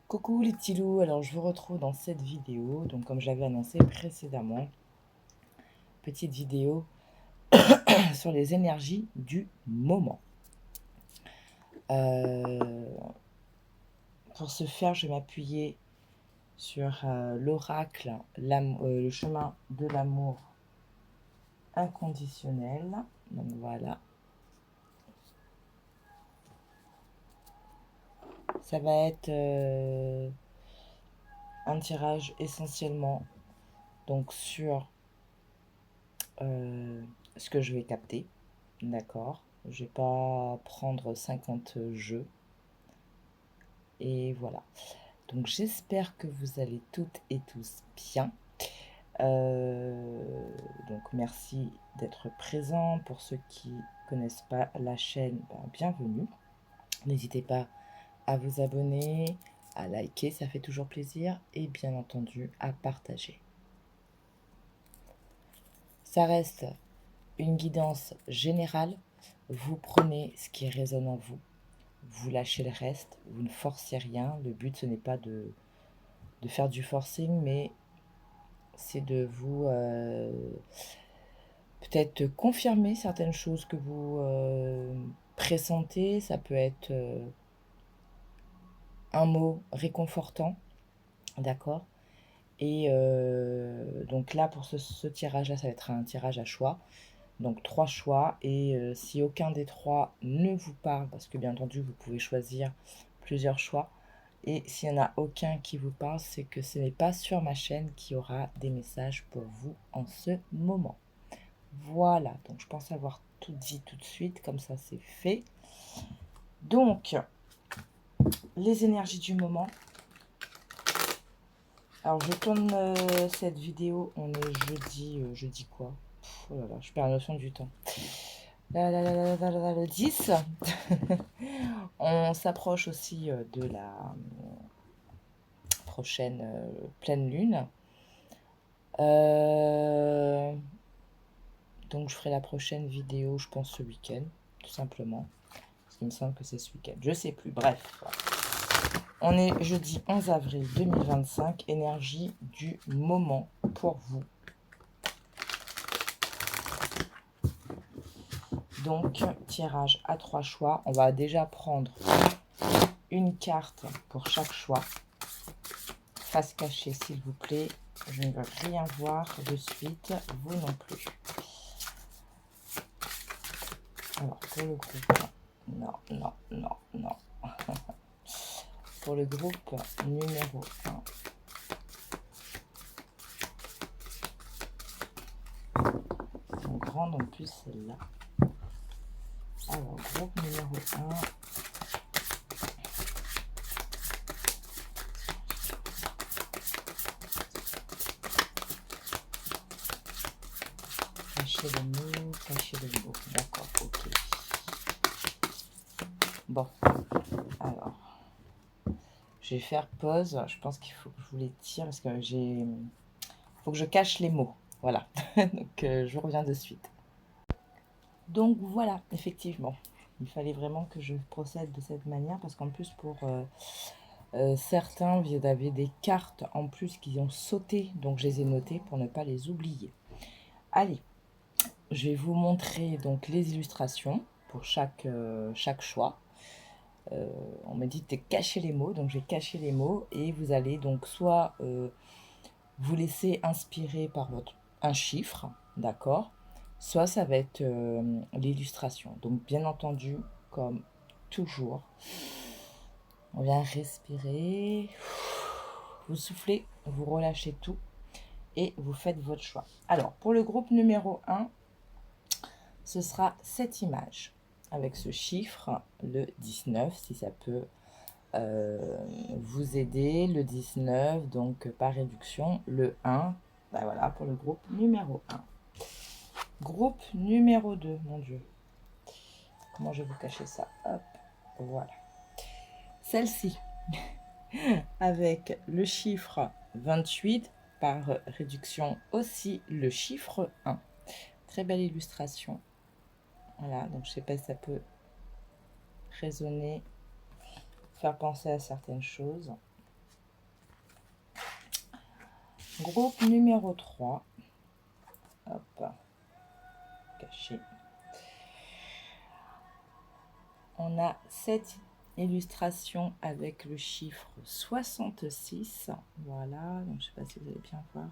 Coucou les petits loups, alors je vous retrouve dans cette vidéo, donc comme je l'avais annoncé précédemment, petite vidéo sur les énergies du moment. Pour ce faire, je vais m'appuyer sur l'oracle, le chemin de l'amour inconditionnel. Donc voilà. Ça va être un tirage essentiellement donc sur ce que je vais capter. D'accord. Je vais pas prendre 50 jeux. Et voilà. Donc j'espère que vous allez toutes et tous bien. Donc merci d'être présents. Pour ceux qui ne connaissent pas la chaîne, bienvenue. N'hésitez pas à vous abonner, à liker, ça fait toujours plaisir. Et bien entendu, à partager. Ça reste une guidance générale. Vous prenez ce qui résonne en vous. Vous lâchez le reste. Vous ne forcez rien. Le but, ce n'est pas de faire du forcing, mais c'est de vous peut-être confirmer certaines choses que vous pressentez. Ça peut être un mot réconfortant, d'accord. Et donc là, pour ce tirage-là, ça va être un tirage à choix. Donc 3 choix. Et si aucun des 3 ne vous parle, parce que bien entendu, vous pouvez choisir plusieurs choix. Et s'il n'y en a aucun qui vous parle, c'est que ce n'est pas sur ma chaîne qu'il y aura des messages pour vous en ce moment. Voilà, donc je pense avoir tout dit tout de suite, comme ça c'est fait. Donc, les énergies du moment. Alors je tourne cette vidéo, on est jeudi quoi? Oh là là, je perds la notion du temps. Le 10. On s'approche aussi de la prochaine pleine lune. Donc je ferai la prochaine vidéo, je pense, ce week-end, tout simplement. Parce qu'il me semble que c'est ce week-end. Je sais plus, bref. On est jeudi 11 avril 2025, énergie du moment pour vous. Donc, tirage à 3 choix. On va déjà prendre une carte pour chaque choix. Face cachée, s'il vous plaît. Je ne veux rien voir de suite, vous non plus. Alors, pour le groupe, non. Pour le groupe numéro 1. C'est une grande en plus celle-là. Alors, groupe numéro 1. Cacher le mot. D'accord, ok. Bon, alors, je vais faire pause. Je pense qu'il faut que je vous les tire parce que faut que je cache les mots. Voilà, donc je reviens de suite. Donc voilà, effectivement, il fallait vraiment que je procède de cette manière parce qu'en plus pour certains, vous avez des cartes en plus qui ont sauté, donc je les ai notées pour ne pas les oublier. Allez, je vais vous montrer donc les illustrations pour chaque choix. On me dit de cacher les mots, donc j'ai caché les mots et vous allez donc soit vous laisser inspirer par un chiffre, d'accord, soit ça va être l'illustration. Donc bien entendu, comme toujours, on vient respirer, vous soufflez, vous relâchez tout et vous faites votre choix. Alors pour le groupe numéro 1, ce sera cette image avec ce chiffre, le 19, si ça peut vous aider. Le 19, donc par réduction, le 1, voilà pour le groupe numéro 1. Groupe numéro 2, mon Dieu. Comment je vais vous cacher ça? Hop, voilà. Celle-ci, avec le chiffre 28, par réduction aussi le chiffre 1. Très belle illustration. Voilà, donc je ne sais pas si ça peut résonner, faire penser à certaines choses. Groupe numéro 3. Hop, caché. On a cette illustration avec le chiffre 66. Voilà, donc je ne sais pas si vous allez bien voir.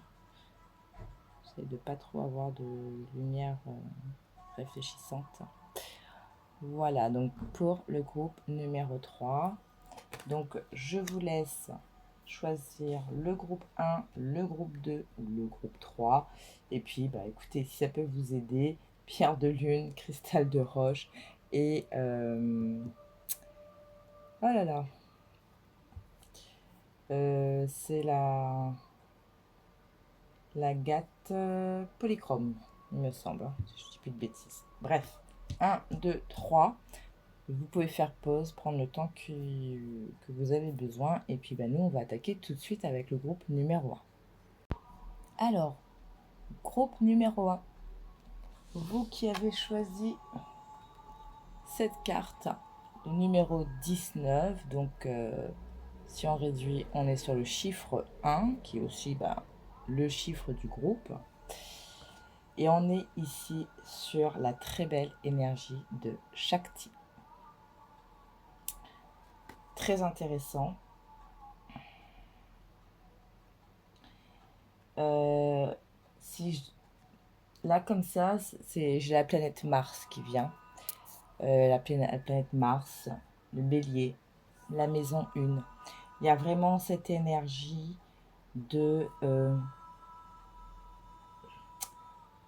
J'essaie de ne pas trop avoir de lumière réfléchissante. Voilà, donc pour le groupe numéro 3. Donc je vous laisse choisir le groupe 1, le groupe 2 ou le groupe 3. Et puis, bah, écoutez, si ça peut vous aider, pierre de lune, cristal de roche et... oh là là, c'est la gâte polychrome, il me semble, hein, si je ne dis plus de bêtises. Bref, 1, 2, 3. Vous pouvez faire pause, prendre le temps que vous avez besoin. Et puis nous, on va attaquer tout de suite avec le groupe numéro 1. Alors, groupe numéro 1. Vous qui avez choisi cette carte, le numéro 19. Donc, si on réduit, on est sur le chiffre 1, qui est aussi le chiffre du groupe. Et on est ici sur la très belle énergie de Shakti. Très intéressant. Là, comme ça, j'ai la planète Mars qui vient. La planète Mars, le bélier, la maison 1. Il y a vraiment cette énergie de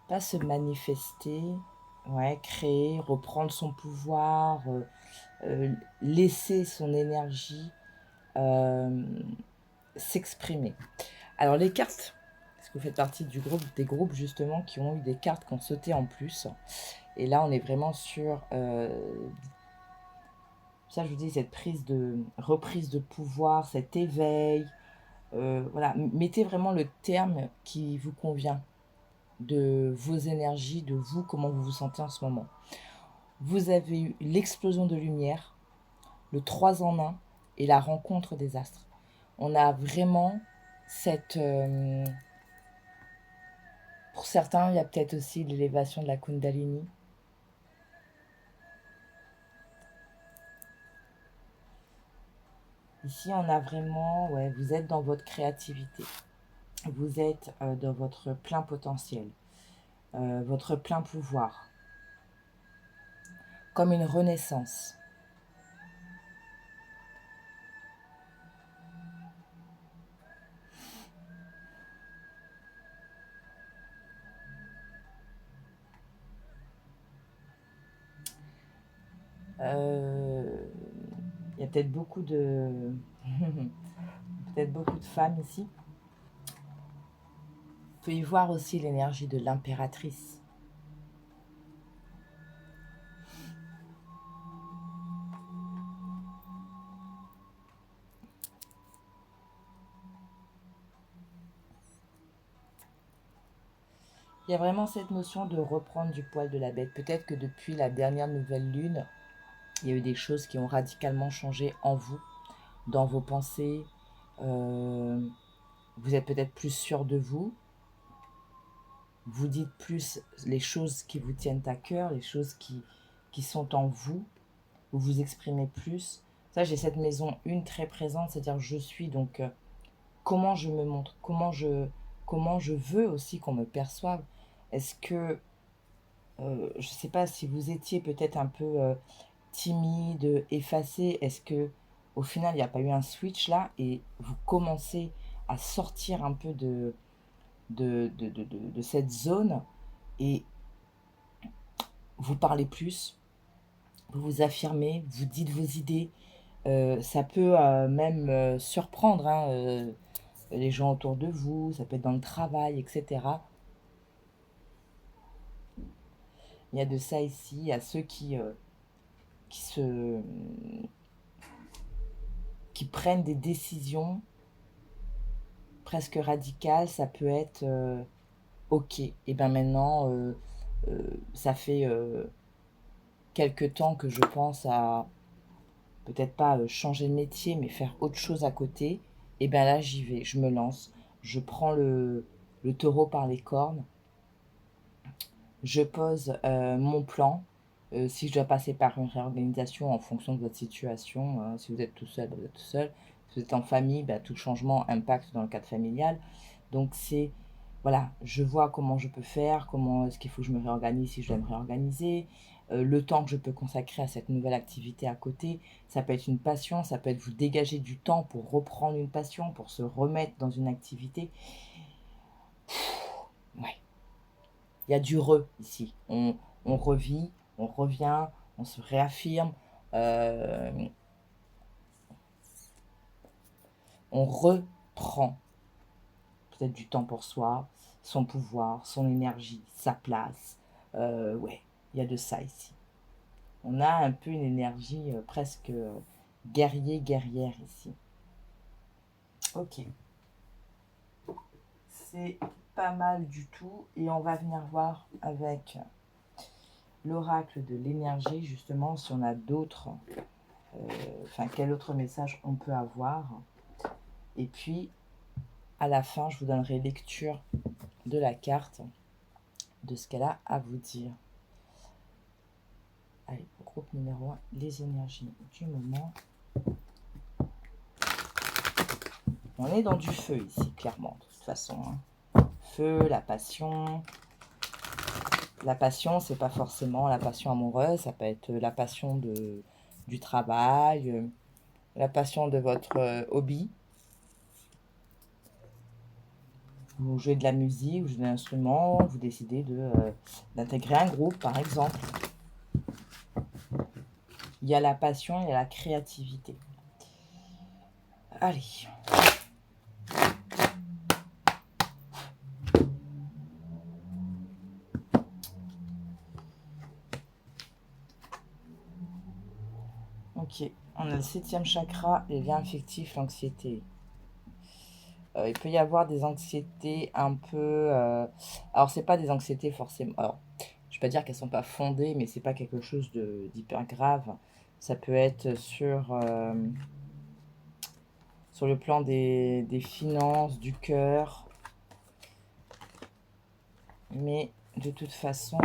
pas se manifester, ouais, créer, reprendre son pouvoir, laisser son énergie s'exprimer. Alors les cartes, parce que vous faites partie des groupes justement qui ont eu des cartes qui ont sauté en plus. Et là on est vraiment sur ça, je vous dis, cette reprise de pouvoir, cet éveil. Voilà, mettez vraiment le terme qui vous convient de vos énergies, de vous, comment vous vous sentez en ce moment. Vous avez eu l'explosion de lumière, le 3 en 1 et la rencontre des astres. On a vraiment cette... pour certains, il y a peut-être aussi l'élévation de la Kundalini. Ici, on a vraiment... Ouais, vous êtes dans votre créativité. Vous êtes dans votre plein potentiel. Votre plein pouvoir. Comme une renaissance. Il y a peut-être beaucoup de femmes ici. Vous pouvez y voir aussi l'énergie de l'impératrice. Il y a vraiment cette notion de reprendre du poil de la bête. Peut-être que depuis la dernière nouvelle lune, il y a eu des choses qui ont radicalement changé en vous, dans vos pensées. Vous êtes peut-être plus sûr de vous. Vous dites plus les choses qui vous tiennent à cœur, les choses qui sont en vous. Vous vous exprimez plus. Ça, j'ai cette maison 1 très présente, c'est-à-dire je suis, donc comment je me montre, comment je veux aussi qu'on me perçoive. Est-ce que, je ne sais pas, si vous étiez peut-être un peu timide, effacé, est-ce que au final il n'y a pas eu un switch là et vous commencez à sortir un peu de cette zone et vous parlez plus, vous vous affirmez, vous dites vos idées. Ça peut même surprendre hein, les gens autour de vous, ça peut être dans le travail, etc. Il y a de ça ici, il y a ceux qui prennent des décisions presque radicales. Ça peut être ok, et bien maintenant ça fait quelque temps que je pense à peut-être pas changer de métier mais faire autre chose à côté. Et bien là j'y vais, je me lance, je prends le taureau par les cornes, je pose mon plan. Si je dois passer par une réorganisation en fonction de votre situation, hein, si vous êtes tout seul, vous êtes tout seul. Si vous êtes en famille, bah, tout changement impacte dans le cadre familial. Donc c'est, voilà, je vois comment je peux faire, comment est-ce qu'il faut que je me réorganise si je dois me réorganiser, le temps que je peux consacrer à cette nouvelle activité à côté. Ça peut être une passion, ça peut être vous dégager du temps pour reprendre une passion, pour se remettre dans une activité. Ouais, il y a du ici. On revit, on revient, on se réaffirme, on reprend peut-être du temps pour soi, son pouvoir, son énergie, sa place. Ouais, il y a de ça ici. On a un peu une énergie presque guerrière ici. Ok. C'est pas mal du tout. Et on va venir voir avec l'oracle de l'énergie, justement, si on a d'autres, quel autre message on peut avoir. Et puis, à la fin, je vous donnerai lecture de la carte, de ce qu'elle a à vous dire. Allez, groupe numéro 1, les énergies du moment. On est dans du feu ici, clairement, de toute façon. Hein. Feu, la passion. La passion, c'est pas forcément la passion amoureuse, ça peut être la passion du travail, la passion de votre hobby. Vous jouez de la musique, vous jouez d'un instrument, vous décidez d'intégrer un groupe, par exemple. Il y a la passion, il y a la créativité. Allez. Ok, on a le 7e chakra, les liens affectifs, l'anxiété. Il peut y avoir des anxiétés un peu... alors, c'est pas des anxiétés forcément... Alors, je ne vais pas dire qu'elles sont pas fondées, mais c'est pas quelque chose d'hyper grave. Ça peut être sur le plan des finances, du cœur. Mais de toute façon,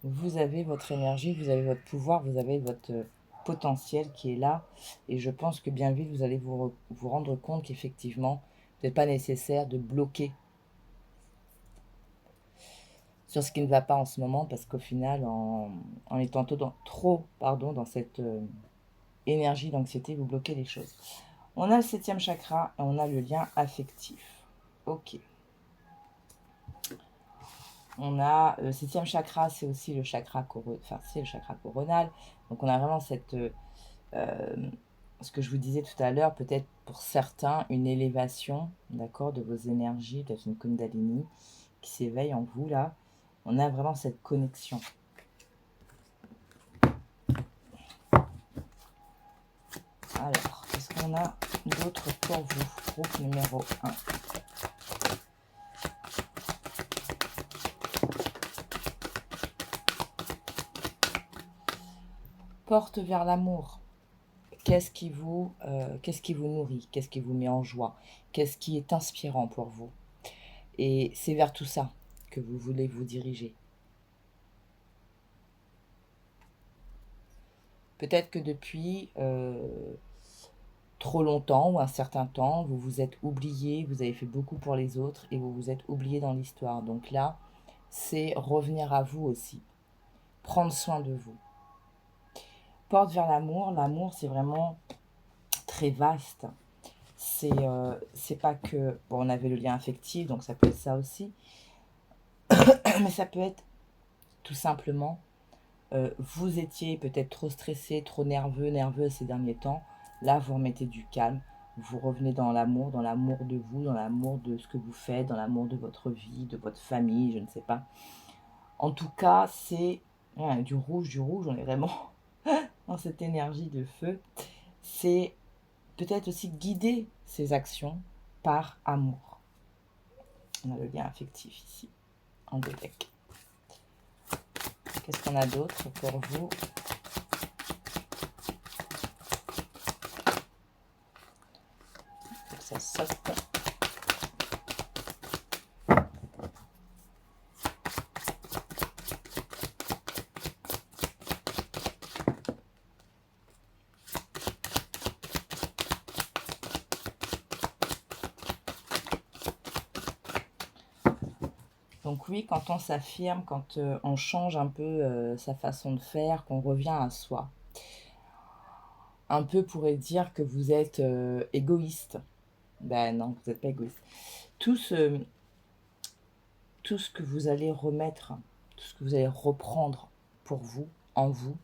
vous avez votre énergie, vous avez votre pouvoir, vous avez votre potentiel qui est là. Et je pense que bien vite, vous allez vous rendre compte qu'effectivement, ce n'est pas nécessaire de bloquer sur ce qui ne va pas en ce moment, parce qu'au final, en étant trop dans cette énergie d'anxiété, vous bloquez les choses. On a le 7e chakra et on a le lien affectif. Ok. On a le 7e chakra, c'est aussi le chakra coronal. Donc on a vraiment cette, ce que je vous disais tout à l'heure, peut-être pour certains, une élévation, d'accord, de vos énergies, peut-être une kundalini qui s'éveille en vous là. On a vraiment cette connexion. Alors, qu'est-ce qu'on a d'autre pour vous? Groupe numéro 1. Porte vers l'amour. Qu'est-ce qui vous nourrit? Qu'est-ce qui vous met en joie? Qu'est-ce qui est inspirant pour vous? Et c'est vers tout ça que vous voulez vous diriger. Peut-être que depuis trop longtemps ou un certain temps, vous vous êtes oublié, vous avez fait beaucoup pour les autres et vous vous êtes oublié dans l'histoire. Donc là, c'est revenir à vous aussi. Prendre soin de vous. Porte vers l'amour. L'amour, c'est vraiment très vaste. C'est pas que... Bon, on avait le lien affectif, donc ça peut être ça aussi. Mais ça peut être tout simplement... vous étiez peut-être trop stressé, trop nerveuse ces derniers temps. Là, vous remettez du calme. Vous revenez dans l'amour de vous, dans l'amour de ce que vous faites, dans l'amour de votre vie, de votre famille, je ne sais pas. En tout cas, c'est du rouge, on est vraiment dans cette énergie de feu. C'est peut-être aussi guider ses actions par amour. On a le lien affectif ici, en deux decks. Qu'est-ce qu'on a d'autre pour vous? ça saute. Donc oui, quand on s'affirme, quand on change un peu sa façon de faire, qu'on revient à soi. Un peu pourrait dire que vous êtes égoïste. Ben non, vous n'êtes pas égoïste. Tout ce, tout ce que vous allez remettre, tout ce que vous allez reprendre pour vous, en vous,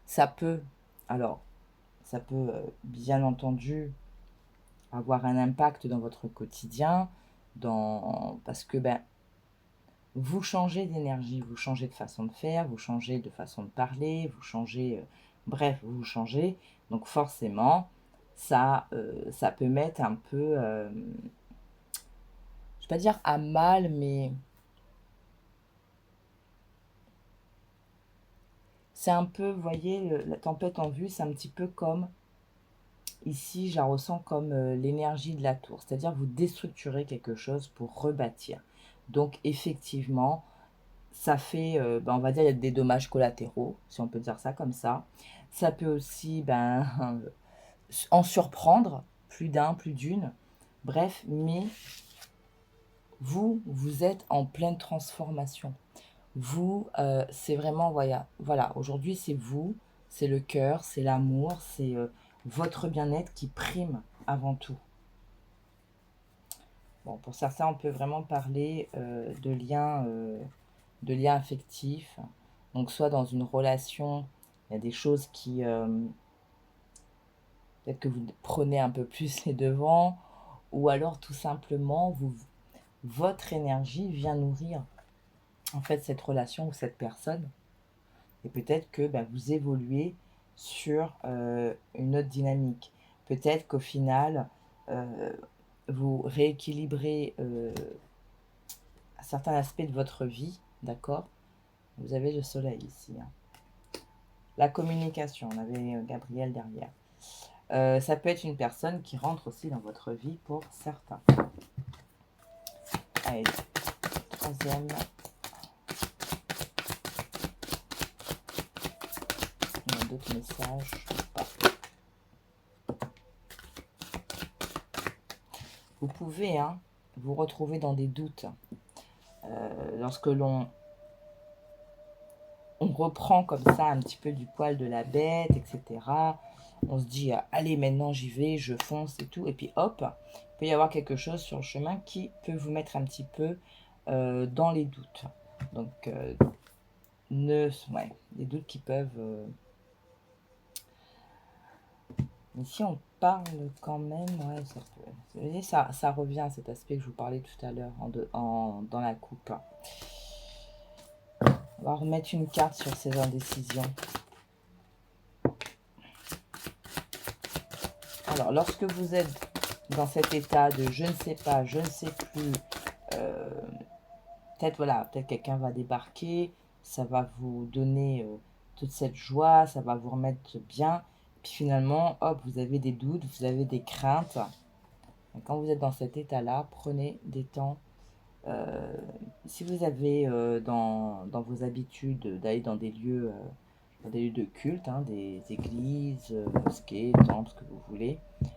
ça peut, alors, ça peut bien entendu avoir un impact dans votre quotidien, parce que ben, vous changez d'énergie, vous changez de façon de faire, vous changez de façon de parler, vous changez, bref, vous changez. Donc forcément, ça peut mettre un peu, je ne vais pas dire à mal, mais c'est un peu, vous voyez, la tempête en vue, c'est un petit peu comme, ici, je la ressens comme l'énergie de la tour. C'est-à-dire vous déstructurez quelque chose pour rebâtir. Donc effectivement, ça fait, ben, on va dire, il y a des dommages collatéraux, si on peut dire ça comme ça. Ça peut aussi ben, en surprendre plus d'un, plus d'une. Bref, mais vous êtes en pleine transformation. Vous, c'est vraiment, voilà, aujourd'hui, c'est vous, c'est le cœur, c'est l'amour, c'est votre bien-être qui prime avant tout. Bon, pour certains, on peut vraiment parler de liens affectifs. Donc, soit dans une relation, il y a des choses qui, peut-être que vous prenez un peu plus les devants, ou alors tout simplement, votre énergie vient nourrir en fait cette relation ou cette personne. Et peut-être que bah, vous évoluez sur une autre dynamique. Peut-être qu'au final, euh, vous rééquilibrez certains aspects de votre vie, d'accord? Vous avez le soleil ici. Hein. La communication, on avait Gabriel derrière. Ça peut être une personne qui rentre aussi dans votre vie pour certains. Allez, troisième. Il y a d'autres messages. Vous pouvez vous retrouver dans des doutes. Lorsque on reprend comme ça un petit peu du poil de la bête, etc. On se dit, allez, maintenant j'y vais, je fonce et tout. Et puis hop, il peut y avoir quelque chose sur le chemin qui peut vous mettre un petit peu dans les doutes. Donc, des doutes qui peuvent... Ici, on parle quand même, ouais, ça peut... Vous voyez, ça revient, cet aspect que je vous parlais tout à l'heure dans la coupe. On va remettre une carte sur ces indécisions. Alors, lorsque vous êtes dans cet état de je ne sais pas, je ne sais plus, peut-être voilà, peut-être quelqu'un va débarquer, ça va vous donner toute cette joie, ça va vous remettre bien. Puis finalement, hop, vous avez des doutes, vous avez des craintes. Et quand vous êtes dans cet état-là, prenez des temps. Si vous avez dans vos habitudes d'aller dans des lieux de culte, des églises, mosquées, temples, ce que vous voulez, vous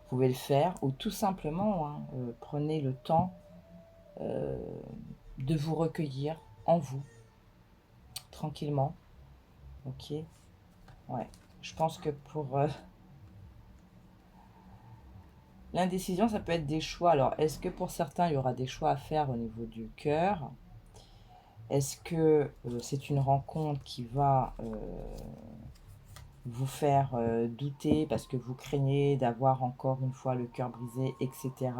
pouvez le faire, ou tout simplement, prenez le temps de vous recueillir en vous, tranquillement. Ok. Ouais. Je pense que pour l'indécision, ça peut être des choix. Alors, est-ce que pour certains, il y aura des choix à faire au niveau du cœur? Est-ce que c'est une rencontre qui va vous faire douter parce que vous craignez d'avoir encore une fois le cœur brisé, etc.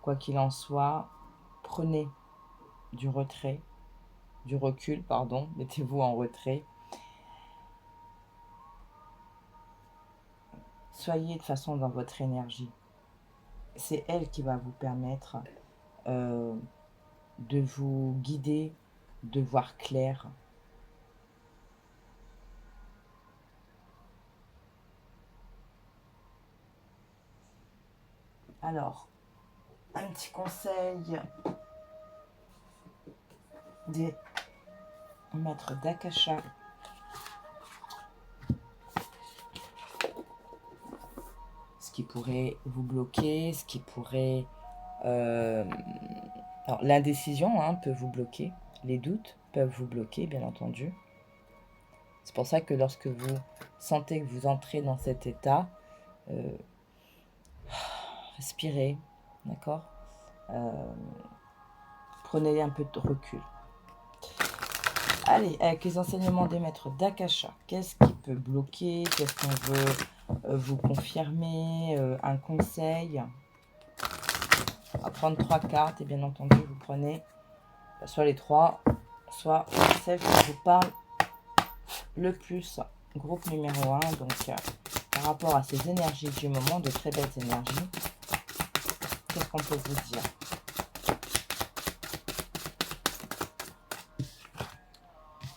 Quoi qu'il en soit, prenez du retrait, du recul, pardon, mettez-vous en retrait. Soyez de façon dans votre énergie. C'est elle qui va vous permettre de vous guider, de voir clair. Alors, un petit conseil des maîtres d'Akasha. Ce qui pourrait vous bloquer, ce qui pourrait... alors, l'indécision peut vous bloquer. Les doutes peuvent vous bloquer, bien entendu. C'est pour ça que lorsque vous sentez que vous entrez dans cet état, respirez, d'accord, prenez un peu de recul. Allez, avec les enseignements des maîtres d'Akasha, qu'est-ce qui peut bloquer? Qu'est-ce qu'on veut vous confirmer? Un conseil? On va prendre 3 cartes et bien entendu, vous prenez soit les 3, soit celle qui vous parle le plus. Groupe numéro 1, donc par rapport à ces énergies du moment, de très belles énergies, qu'est-ce qu'on peut vous dire?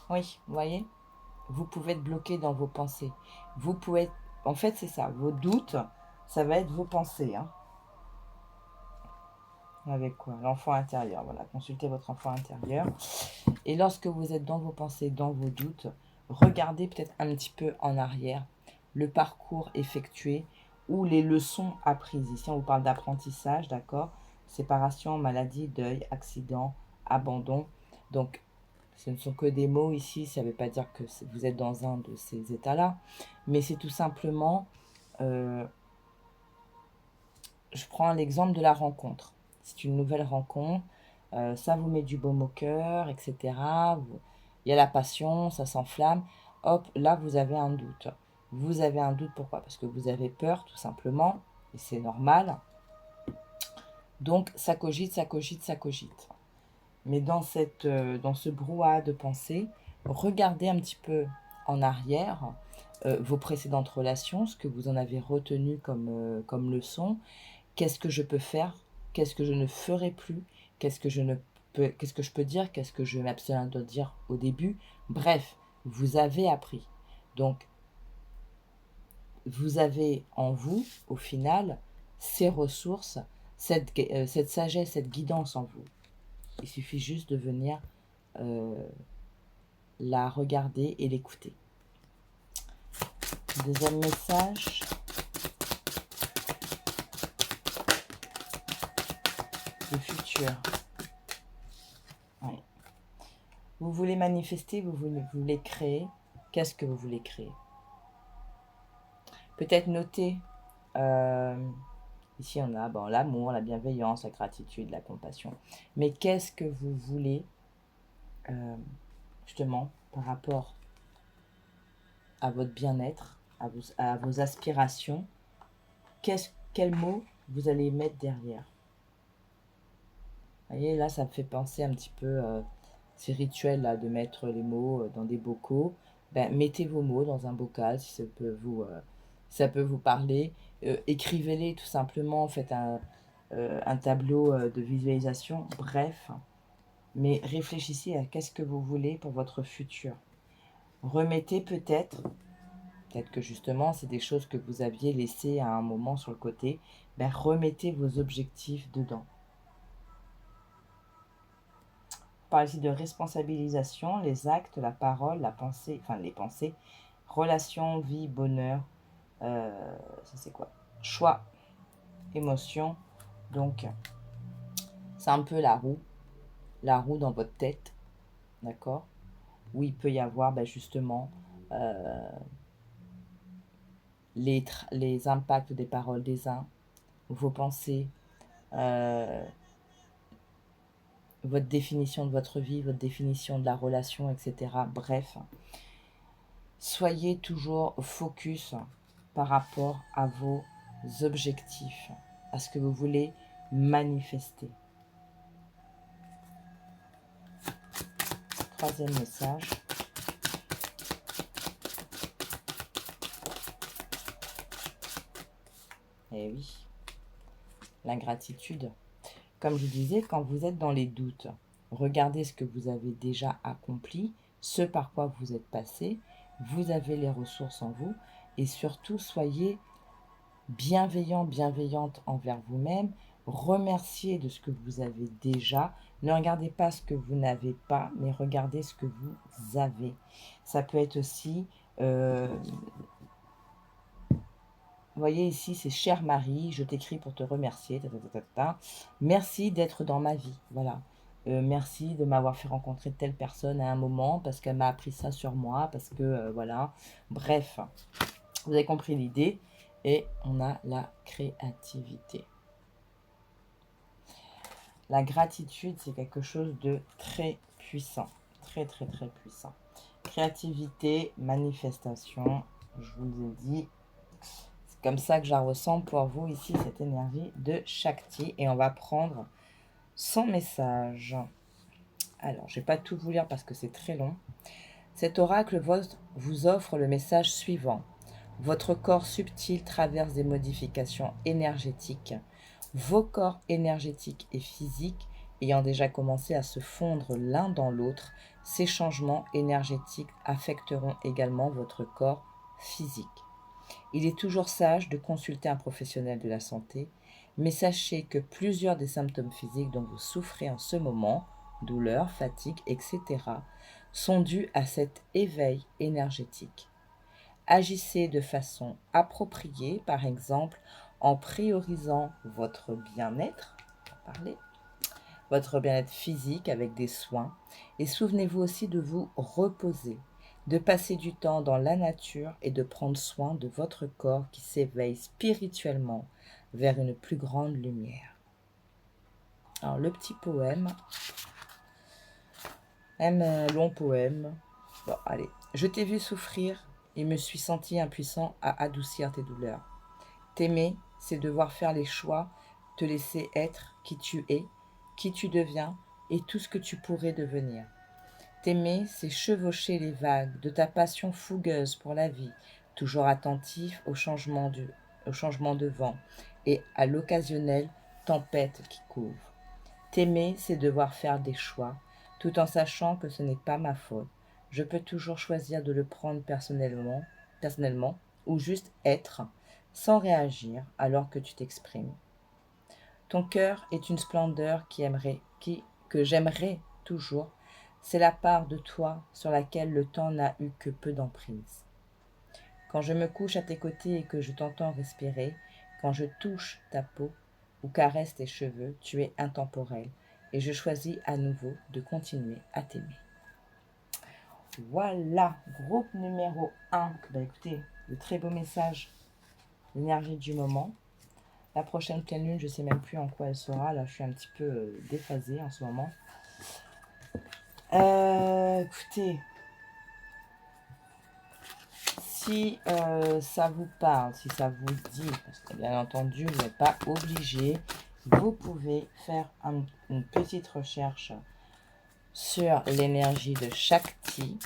Oui, vous voyez, vous pouvez être bloqué dans vos pensées. Vous pouvez être... En fait, c'est ça. Vos doutes, ça va être vos pensées. Avec quoi? L'enfant intérieur. Voilà, consultez votre enfant intérieur. Et lorsque vous êtes dans vos pensées, dans vos doutes, regardez peut-être un petit peu en arrière le parcours effectué ou les leçons apprises. Ici, on vous parle d'apprentissage, d'accord? Séparation, maladie, deuil, accident, abandon. Donc, ce ne sont que des mots ici, ça ne veut pas dire que vous êtes dans un de ces états-là, mais c'est tout simplement, je prends l'exemple de la rencontre. C'est une nouvelle rencontre, ça vous met du baume au cœur, etc. Il y a la passion, ça s'enflamme. Hop, là, vous avez un doute. Vous avez un doute, pourquoi? Parce que vous avez peur, tout simplement, et c'est normal. Donc, ça cogite, ça cogite, ça cogite. Mais dans ce brouhaha de pensée, regardez un petit peu en arrière vos précédentes relations, ce que vous en avez retenu comme leçon. Qu'est-ce que je peux faire? Qu'est-ce que je ne ferai plus? Qu'est-ce que je peux dire? Qu'est-ce que je vais m'abstenir de dire au début? Bref, vous avez appris. Donc, vous avez en vous, au final, ces ressources, cette sagesse, cette guidance en vous. Il suffit juste de venir la regarder et l'écouter. Deuxième message. Le futur. Oui. Vous voulez manifester, vous voulez créer. Qu'est-ce que vous voulez créer? Peut-être noter. Ici, on a l'amour, la bienveillance, la gratitude, la compassion. Mais qu'est-ce que vous voulez, justement, par rapport à votre bien-être, à vos aspirations? Quel mot vous allez mettre derrière? Vous voyez, là, ça me fait penser un petit peu ces rituels là, de mettre les mots dans des bocaux. Ben, mettez vos mots dans un bocal si ça peut vous parler. Écrivez-les tout simplement, faites un tableau de visualisation, bref. Mais réfléchissez à qu'est-ce que vous voulez pour votre futur. Remettez peut-être que justement c'est des choses que vous aviez laissées à un moment sur le côté. Ben, remettez vos objectifs dedans. On parle ici de responsabilisation, les actes, la parole, la pensée, enfin les pensées, relation, vie, bonheur, ça c'est quoi? Choix, émotion. Donc, c'est un peu la roue dans votre tête, d'accord? Où il peut y avoir justement les impacts des paroles des uns, vos pensées, votre définition de votre vie, votre définition de la relation, etc. Bref, soyez toujours focus par rapport à vos objectifs, à ce que vous voulez manifester. Troisième message. Eh oui, l'ingratitude. Comme je disais, quand vous êtes dans les doutes, regardez ce que vous avez déjà accompli, ce par quoi vous êtes passé, vous avez les ressources en vous, et surtout soyez bienveillant, bienveillante envers vous-même. Remerciez de ce que vous avez déjà. Ne regardez pas ce que vous n'avez pas, mais regardez ce que vous avez. Ça peut être aussi, vous voyez ici, c'est cher Marie, je t'écris pour te remercier. Ta, ta, ta, ta, ta. Merci d'être dans ma vie. Voilà. Merci de m'avoir fait rencontrer telle personne à un moment parce qu'elle m'a appris ça sur moi, parce que voilà. Bref, vous avez compris l'idée. Et on a la créativité. La gratitude, c'est quelque chose de très puissant. Très, très, très puissant. Créativité, manifestation, je vous ai dit. C'est comme ça que je la ressens pour vous ici, cette énergie de Shakti. Et on va prendre son message. Alors, je ne vais pas tout vous lire parce que c'est très long. Cet oracle vous offre le message suivant. Votre corps subtil traverse des modifications énergétiques. Vos corps énergétiques et physiques ayant déjà commencé à se fondre l'un dans l'autre, ces changements énergétiques affecteront également votre corps physique. Il est toujours sage de consulter un professionnel de la santé, mais sachez que plusieurs des symptômes physiques dont vous souffrez en ce moment, douleur, fatigue, etc., sont dus à cet éveil énergétique. Agissez de façon appropriée, par exemple en priorisant votre bien-être, votre bien-être physique avec des soins, et souvenez-vous aussi de vous reposer, de passer du temps dans la nature et de prendre soin de votre corps qui s'éveille spirituellement vers une plus grande lumière. Alors le petit poème, un long poème. Bon, allez. Je t'ai vu souffrir et me suis senti impuissant à adoucir tes douleurs. T'aimer, c'est devoir faire les choix, te laisser être qui tu es, qui tu deviens et tout ce que tu pourrais devenir. T'aimer, c'est chevaucher les vagues de ta passion fougueuse pour la vie, toujours attentif au changement de vent et à l'occasionnelle tempête qui couvre. T'aimer, c'est devoir faire des choix, tout en sachant que ce n'est pas ma faute. Je peux toujours choisir de le prendre personnellement ou juste être, sans réagir alors que tu t'exprimes. Ton cœur est une splendeur que j'aimerais toujours. C'est la part de toi sur laquelle le temps n'a eu que peu d'emprise. Quand je me couche à tes côtés et que je t'entends respirer, quand je touche ta peau ou caresse tes cheveux, tu es intemporel et je choisis à nouveau de continuer à t'aimer. Voilà, groupe numéro 1. Bah écoutez, de très beaux messages, l'énergie du moment. La prochaine pleine lune, je ne sais même plus en quoi elle sera. Là, je suis un petit peu déphasée en ce moment. Écoutez, si ça vous parle, si ça vous dit, parce que bien entendu, vous n'êtes pas obligé, vous pouvez faire une petite recherche sur l'énergie de Shakti,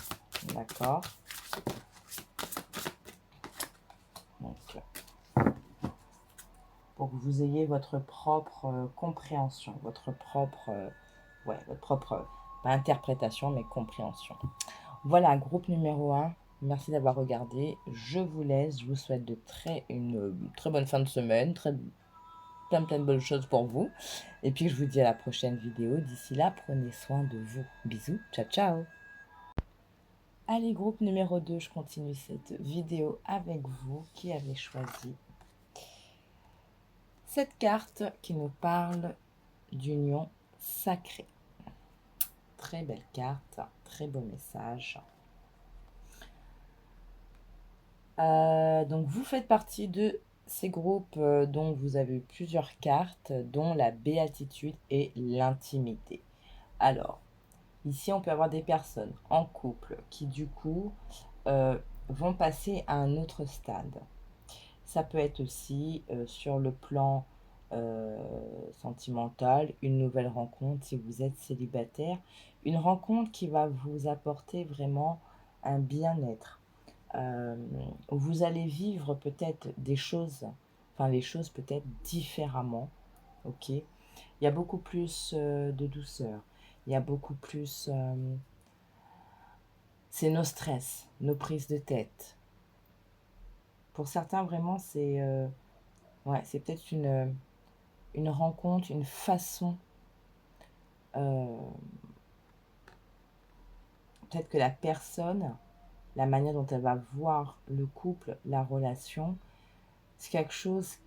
d'accord? Donc, pour que vous ayez votre propre compréhension, votre propre, pas interprétation, mais compréhension. Voilà, groupe numéro 1. Merci d'avoir regardé. Je vous laisse. Je vous souhaite une très bonne fin de semaine. Plein de bonnes choses pour vous. Et puis, je vous dis à la prochaine vidéo. D'ici là, prenez soin de vous. Bisous. Ciao, ciao. Allez, groupe numéro 2. Je continue cette vidéo avec vous qui avez choisi cette carte qui nous parle d'union sacrée. Très belle carte. Très beau message. Donc vous faites partie de ces groupes dont vous avez plusieurs cartes, dont la béatitude et l'intimité. Alors, ici on peut avoir des personnes en couple qui du coup vont passer à un autre stade. Ça peut être aussi sur le plan sentimental, une nouvelle rencontre si vous êtes célibataire, une rencontre qui va vous apporter vraiment un bien-être. Vous allez vivre peut-être des choses, enfin les choses peut-être différemment, ok? Il y a beaucoup plus de douceur, il y a beaucoup plus... c'est nos stress, nos prises de tête. Pour certains, vraiment, Ouais, c'est peut-être une rencontre, une façon, euh, peut-être que la personne, la manière dont elle va voir le couple, la relation, c'est quelque chose,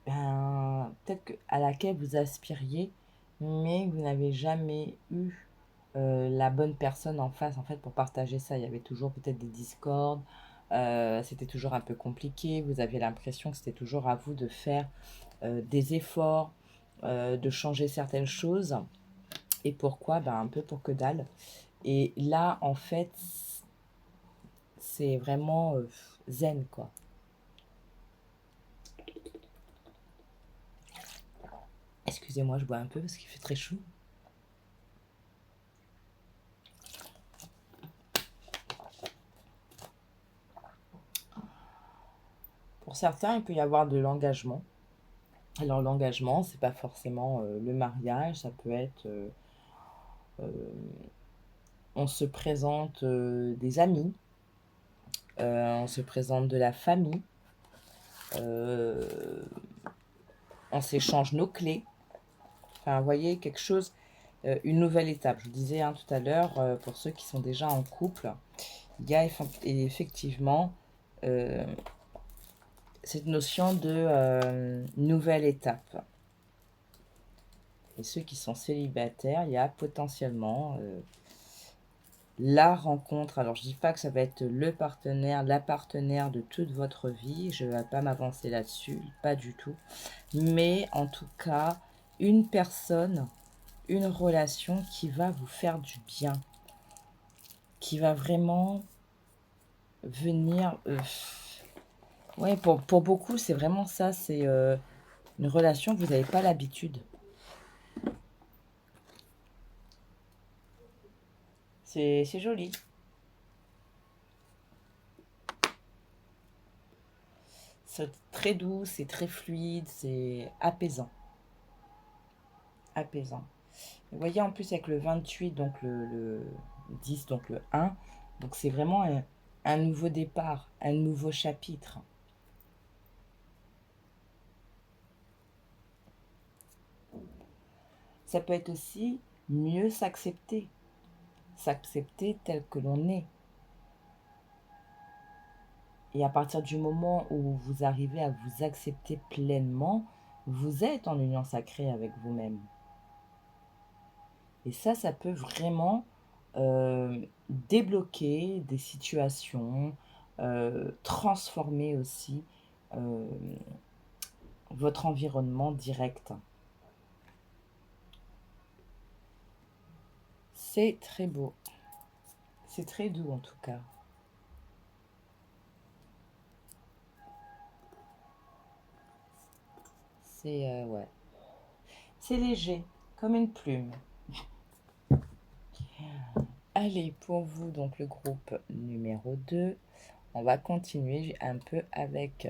ben, peut-être à laquelle vous aspiriez, mais vous n'avez jamais eu la bonne personne en face, en fait, pour partager ça. Il y avait toujours peut-être des discordes, c'était toujours un peu compliqué, vous aviez l'impression que c'était toujours à vous de faire des efforts, de changer certaines choses. Et pourquoi? Ben, un peu pour que dalle. Et là, en fait, c'est vraiment zen, quoi. Excusez-moi, je bois un peu parce qu'il fait très chaud. Pour certains, il peut y avoir de l'engagement. Alors l'engagement, c'est pas forcément le mariage, ça peut être on se présente des amis, on se présente de la famille, euh, on s'échange nos clés. Enfin, vous voyez, quelque chose, une nouvelle étape. Je vous disais hein, tout à l'heure, pour ceux qui sont déjà en couple, il y a effectivement cette notion de nouvelle étape. Et ceux qui sont célibataires, il y a potentiellement la rencontre. Alors, je ne dis pas que ça va être le partenaire, la partenaire de toute votre vie. Je ne vais pas m'avancer là-dessus, pas du tout. Mais en tout cas, une personne, une relation qui va vous faire du bien, qui va vraiment venir... ouais, pour beaucoup, c'est vraiment ça. C'est une relation que vous n'avez pas l'habitude. C'est joli. C'est très doux, c'est très fluide, c'est apaisant. Apaisant. Vous voyez en plus avec le 28, donc le 10, donc le 1, donc c'est vraiment un nouveau départ, un nouveau chapitre. Ça peut être aussi mieux s'accepter, s'accepter tel que l'on est. Et à partir du moment où vous arrivez à vous accepter pleinement, vous êtes en union sacrée avec vous-même. Et ça peut vraiment débloquer des situations, transformer aussi euh, votre environnement direct. C'est très beau. C'est très doux en tout cas. C'est ouais. C'est léger, comme une plume. Allez, pour vous, donc le groupe numéro 2, on va continuer un peu avec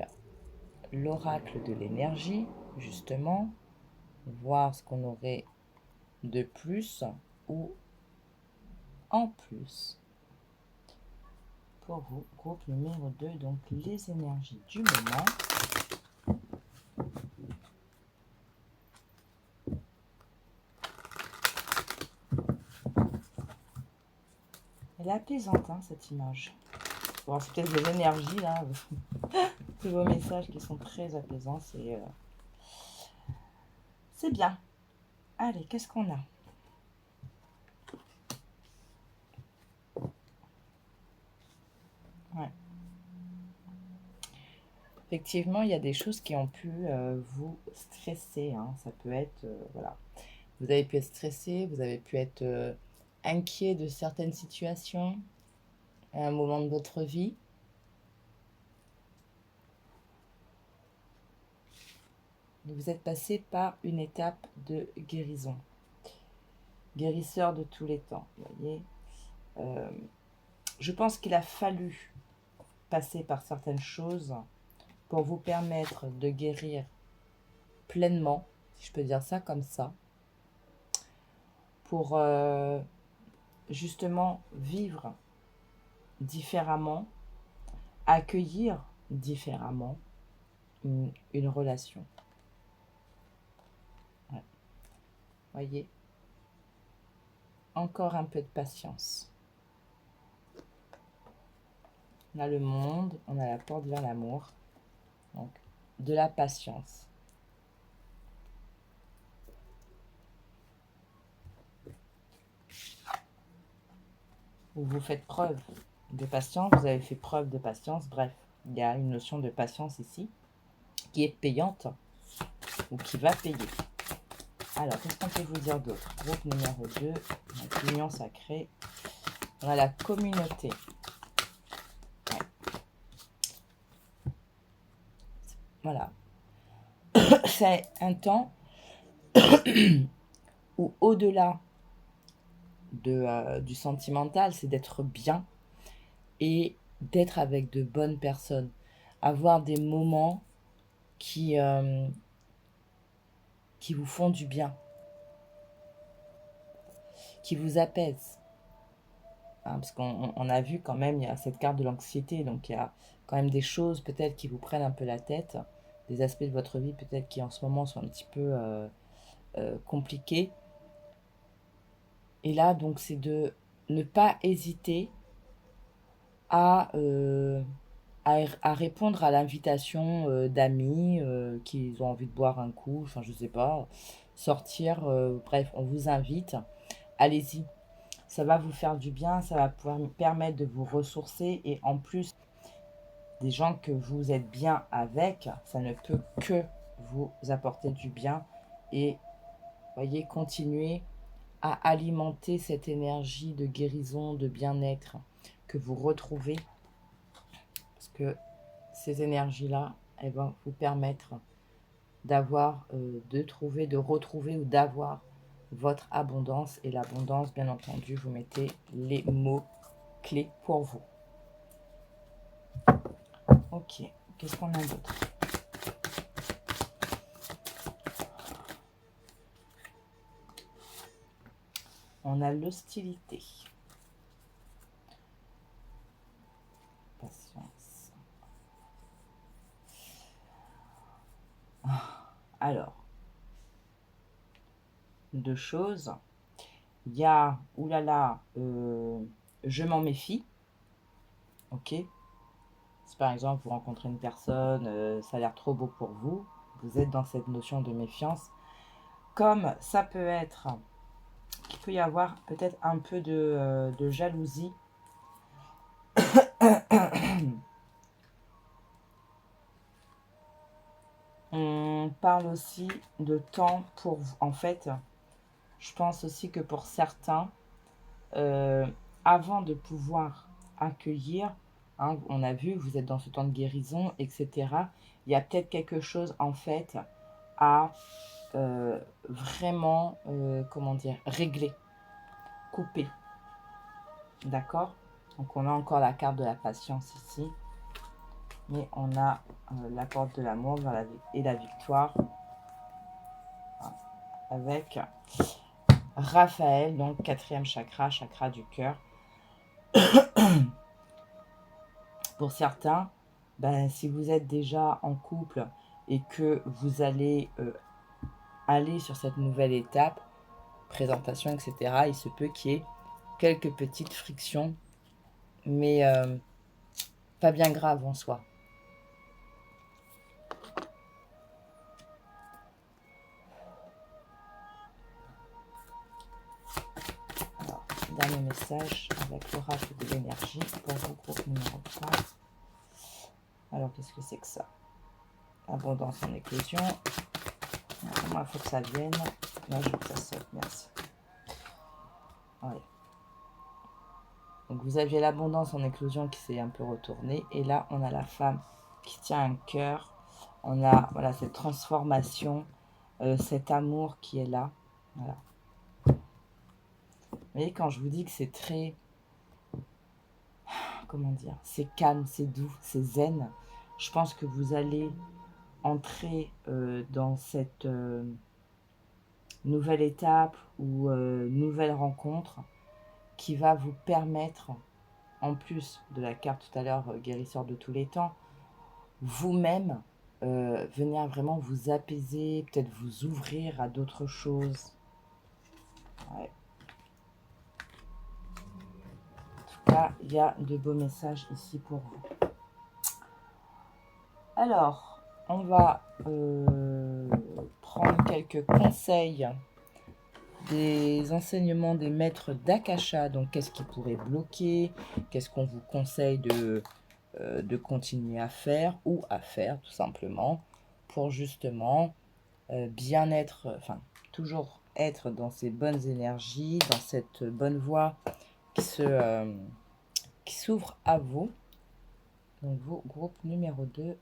l'oracle de l'énergie, justement, voir ce qu'on aurait de plus ou en plus. Pour vous, groupe numéro 2, donc les énergies du moment. Elle est apaisante, hein, cette image. Bon, c'est peut-être des énergies, là. Tous vos messages qui sont très apaisants, c'est bien. Allez, qu'est-ce qu'on a? Ouais. Effectivement, il y a des choses qui ont pu vous stresser. Hein. Ça peut être, voilà. Vous avez pu être stressé, vous avez pu être inquiet de certaines situations à un moment de votre vie. Vous êtes passé par une étape de guérison. Guérisseur de tous les temps, vous voyez. Euh, je pense qu'il a fallu passer par certaines choses pour vous permettre de guérir pleinement, si je peux dire ça comme ça, pour justement vivre différemment, accueillir différemment une relation. Voyez, encore un peu de patience. On a le monde, on a la porte vers l'amour. Donc, de la patience. Vous faites preuve de patience, vous avez fait preuve de patience. Bref, il y a une notion de patience ici qui est payante ou qui va payer. Alors, qu'est-ce qu'on peut vous dire d'autre? Groupe numéro 2, l'union sacrée. On a la communauté. Ouais. Voilà. C'est un temps où au-delà du sentimental, c'est d'être bien et d'être avec de bonnes personnes. Avoir des moments qui vous font du bien, qui vous apaisent. Hein, parce qu'on a vu quand même, il y a cette carte de l'anxiété, donc il y a quand même des choses peut-être qui vous prennent un peu la tête, des aspects de votre vie peut-être qui en ce moment sont un petit peu compliqués. Et là, donc, c'est de ne pas hésiter à, à répondre à l'invitation d'amis qui ont envie de boire un coup, enfin je sais pas, sortir, bref, on vous invite, allez-y. Ça va vous faire du bien, ça va pouvoir permettre de vous ressourcer et en plus, des gens que vous êtes bien avec, ça ne peut que vous apporter du bien et, voyez, continuer à alimenter cette énergie de guérison, de bien-être que vous retrouvez parce que ces énergies-là, elles vont vous permettre d'avoir, de retrouver ou d'avoir votre abondance. Et l'abondance, bien entendu, vous mettez les mots clés pour vous. Ok, qu'est-ce qu'on a d'autre? On a l'hostilité. Patience. Alors, deux choses. Il y a, oulala, je m'en méfie. Ok. Si par exemple vous rencontrez une personne, ça a l'air trop beau pour vous, vous êtes dans cette notion de méfiance. Comme ça peut être, il peut y avoir peut-être un peu de jalousie. On parle aussi de temps pour vous. En fait, je pense aussi que pour certains, avant de pouvoir accueillir, hein, on a vu, vous êtes dans ce temps de guérison, etc. Il y a peut-être quelque chose en fait à vraiment, comment dire, régler, couper. D'accord? Donc on a encore la carte de la patience ici. Mais on a la porte de l'amour et la victoire. Avec Raphaël, donc 4e chakra, chakra du cœur. Pour certains, ben, si vous êtes déjà en couple et que vous allez aller sur cette nouvelle étape, présentation, etc., il se peut qu'il y ait quelques petites frictions, mais pas bien grave en soi. Alors, dernier message avec l'orage de l'énergie pour vous, groupe numéro 3. Alors, qu'est-ce que c'est que ça? Abondance en éclosion. Moi, il faut que ça vienne. Là, je veux que ça saute. Merci. Ouais. Donc, vous aviez l'abondance en éclosion qui s'est un peu retournée. Et là, on a la femme qui tient un cœur. On a voilà, cette transformation, cet amour qui est là. Voilà. Vous voyez, quand je vous dis que c'est très... Comment dire? C'est calme, c'est doux, c'est zen. Je pense que vous allez entrer dans cette nouvelle étape ou nouvelle rencontre qui va vous permettre, en plus de la carte tout à l'heure, guérisseur de tous les temps, vous-même, venir vraiment vous apaiser, peut-être vous ouvrir à d'autres choses. Ouais. En tout cas, il y a de beaux messages ici pour vous. Alors, on va prendre quelques conseils des enseignements des maîtres d'Akasha. Donc, qu'est-ce qui pourrait bloquer? Qu'est-ce qu'on vous conseille de continuer à faire ou à faire, tout simplement, pour justement bien être, enfin, toujours être dans ces bonnes énergies, dans cette bonne voie qui s'ouvre à vous. Donc, vous, groupe numéro 2.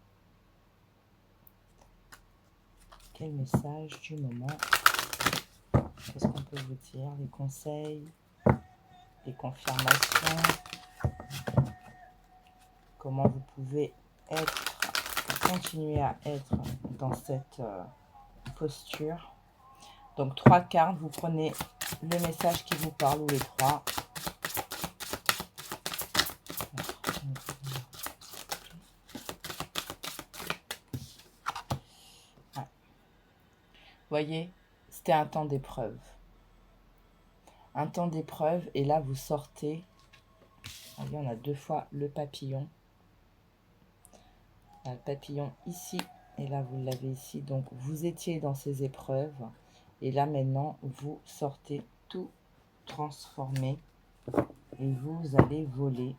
Quel message du moment? Qu'est-ce qu'on peut vous dire? Les conseils, les confirmations, comment vous pouvez continuer à être dans cette posture. Donc 3 cartes, vous prenez le message qui vous parle ou les 3. Ouais. Voyez, c'était un temps d'épreuve. Un temps d'épreuve, et là vous sortez. Voyez, on a 2 fois le papillon. Là, le papillon ici, et là vous l'avez ici. Donc vous étiez dans ces épreuves, et là maintenant vous sortez tout transformé, et vous allez voler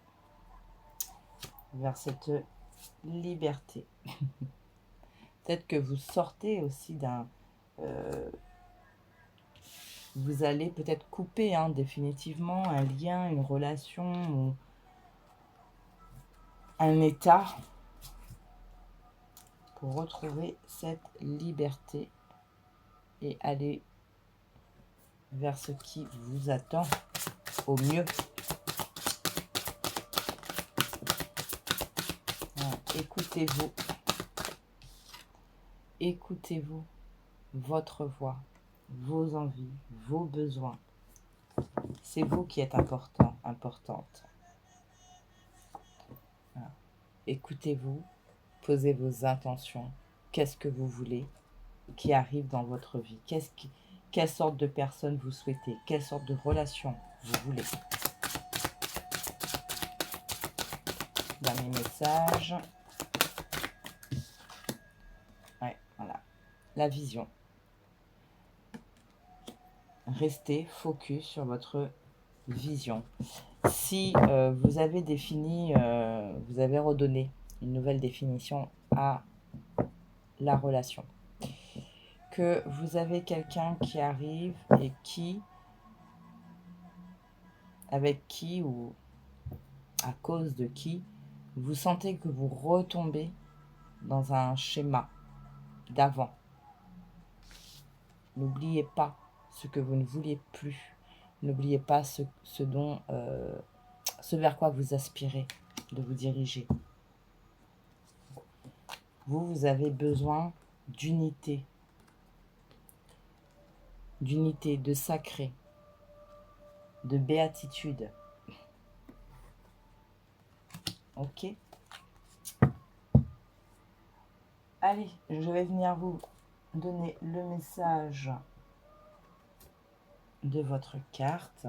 vers cette liberté. Peut-être que vous sortez aussi d'un... vous allez peut-être couper définitivement un lien, une relation ou un état pour retrouver cette liberté et aller vers ce qui vous attend au mieux. Voilà. Écoutez-vous. Écoutez-vous, votre voix, vos envies, vos besoins. C'est vous qui êtes important, importante. Voilà. Écoutez-vous, posez vos intentions. Qu'est-ce que vous voulez qui arrive dans votre vie? Quelle sorte de personne vous souhaitez? Quelle sorte de relation vous voulez? Dernier message. Ouais, voilà. La vision. Restez focus sur votre vision. Si vous avez défini, vous avez redonné une nouvelle définition à la relation, que vous avez quelqu'un qui arrive et avec qui ou à cause de qui vous sentez que vous retombez dans un schéma d'avant. N'oubliez pas ce que vous ne vouliez plus. N'oubliez pas ce vers quoi vous aspirez de vous diriger. Vous avez besoin d'unité, de sacré, de béatitude. Ok? Allez, je vais venir vous donner le message de votre carte.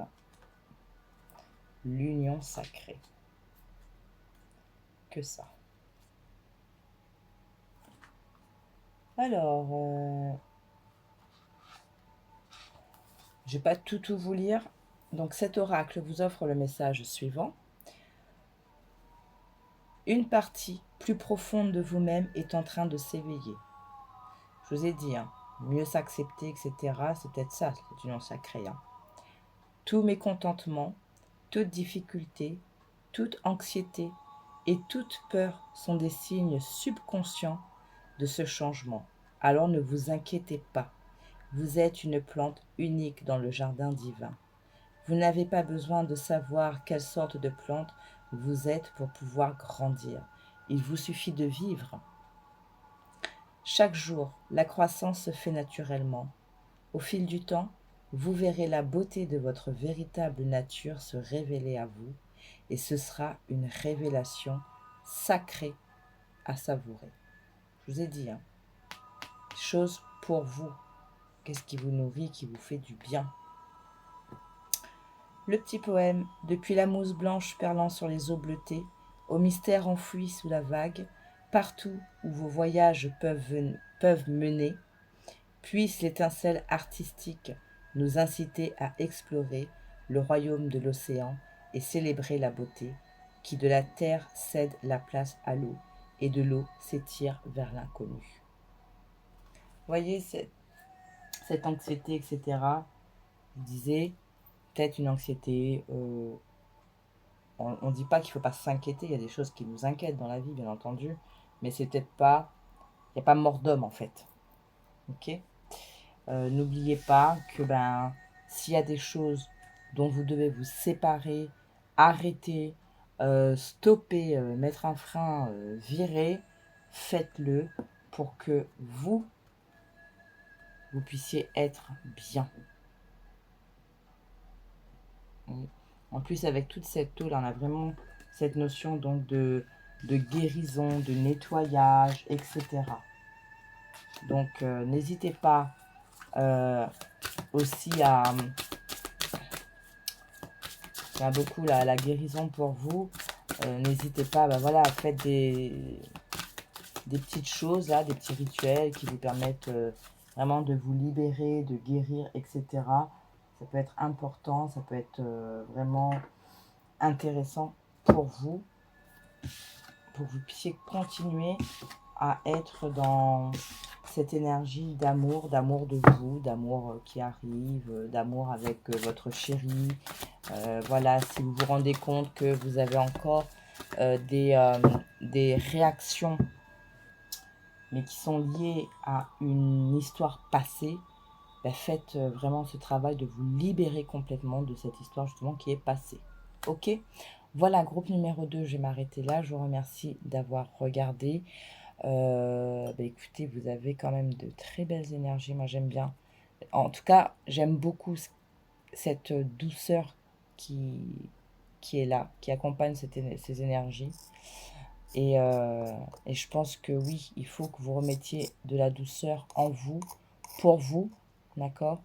L'union sacrée. Que ça. Alors, je ne vais pas tout vous lire. Donc cet oracle vous offre le message suivant. Une partie plus profonde de vous-même est en train de s'éveiller. Je vous ai dit, mieux s'accepter, etc. C'est peut-être ça, cette union sacrée. Tout mécontentement, toute difficulté, toute anxiété et toute peur sont des signes subconscients de ce changement. Alors ne vous inquiétez pas. Vous êtes une plante unique dans le jardin divin. Vous n'avez pas besoin de savoir quelle sorte de plante vous êtes pour pouvoir grandir. Il vous suffit de vivre. Chaque jour, la croissance se fait naturellement. Au fil du temps, vous verrez la beauté de votre véritable nature se révéler à vous, et ce sera une révélation sacrée à savourer. Je vous ai dit, chose pour vous. Qu'est-ce qui vous nourrit, qui vous fait du bien? Le petit poème. Depuis la mousse blanche perlant sur les eaux bleutées, au mystère enfoui sous la vague, partout où vos voyages peuvent mener, puisse l'étincelle artistique nous inciter à explorer le royaume de l'océan et célébrer la beauté qui de la terre cède la place à l'eau et de l'eau s'étire vers l'inconnu. Voyez cette anxiété, etc. Je disais, peut-être une anxiété. On ne dit pas qu'il ne faut pas s'inquiéter, il y a des choses qui nous inquiètent dans la vie, bien entendu, mais c'est peut-être pas. Il n'y a pas mort d'homme en fait. Ok. N'oubliez pas que s'il y a des choses dont vous devez vous séparer, arrêter, stopper, mettre un frein, virer, faites-le pour que vous puissiez être bien. En plus, avec toute cette eau, là, on a vraiment cette notion donc de guérison, de nettoyage, etc. Donc, n'hésitez pas aussi à... Il y a beaucoup la guérison pour vous. N'hésitez pas, voilà, faites des petites choses, là, des petits rituels qui vous permettent vraiment de vous libérer, de guérir, etc. Ça peut être important, ça peut être vraiment intéressant pour vous que vous puissiez continuer à être dans cette énergie d'amour de vous, d'amour qui arrive, d'amour avec votre chéri. Voilà, si vous vous rendez compte que vous avez encore des réactions, mais qui sont liées à une histoire passée, faites vraiment ce travail de vous libérer complètement de cette histoire justement qui est passée. Ok ? Voilà, groupe numéro 2, je vais m'arrêter là. Je vous remercie d'avoir regardé. Écoutez, vous avez quand même de très belles énergies. Moi, j'aime bien. En tout cas, j'aime beaucoup cette douceur qui est là, qui accompagne ces énergies. Et je pense que oui, il faut que vous remettiez de la douceur en vous, pour vous, d'accord ?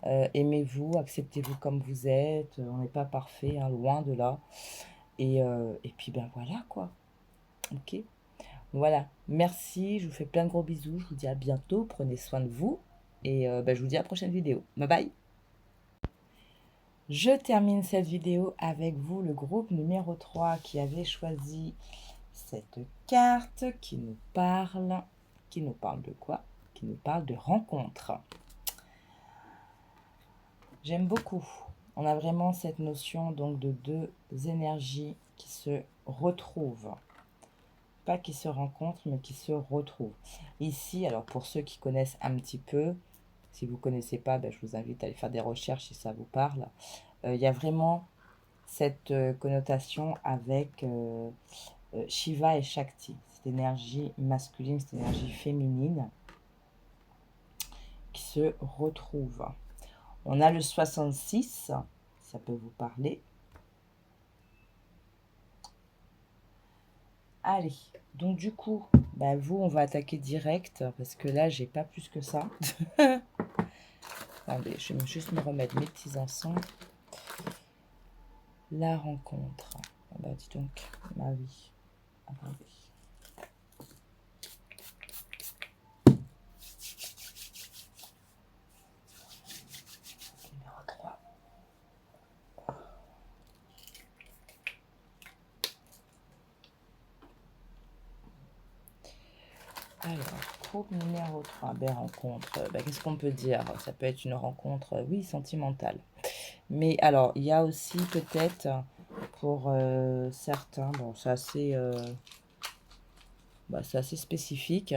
Aimez-vous, acceptez-vous comme vous êtes. On n'est pas parfait, hein, loin de là. Et puis, voilà, quoi. Ok ? Voilà. Merci, je vous fais plein de gros bisous. Je vous dis à bientôt. Prenez soin de vous. Et je vous dis à la prochaine vidéo. Bye bye. Je termine cette vidéo avec vous, le groupe numéro 3 qui avait choisi cette carte qui nous parle. Qui nous parle de quoi? Qui nous parle de rencontre. J'aime beaucoup. On a vraiment cette notion donc de deux énergies qui se retrouvent. Pas qui se rencontrent, mais qui se retrouvent. Ici, alors pour ceux qui connaissent un petit peu, si vous ne connaissez pas, je vous invite à aller faire des recherches si ça vous parle. Il y a vraiment cette connotation avec Shiva et Shakti. Cette énergie masculine, cette énergie féminine qui se retrouve. On a le 66, ça peut vous parler. Allez, donc du coup, vous, on va attaquer direct, parce que là, j'ai pas plus que ça. Attendez, je vais juste me remettre mes petits encens. La rencontre. Dis donc, ma vie. Attendez. Numéro 3. Alors, groupe numéro 3, rencontre. Qu'est-ce qu'on peut dire? Ça peut être une rencontre, oui, sentimentale. Mais alors, il y a aussi peut-être pour certains, c'est assez, spécifique.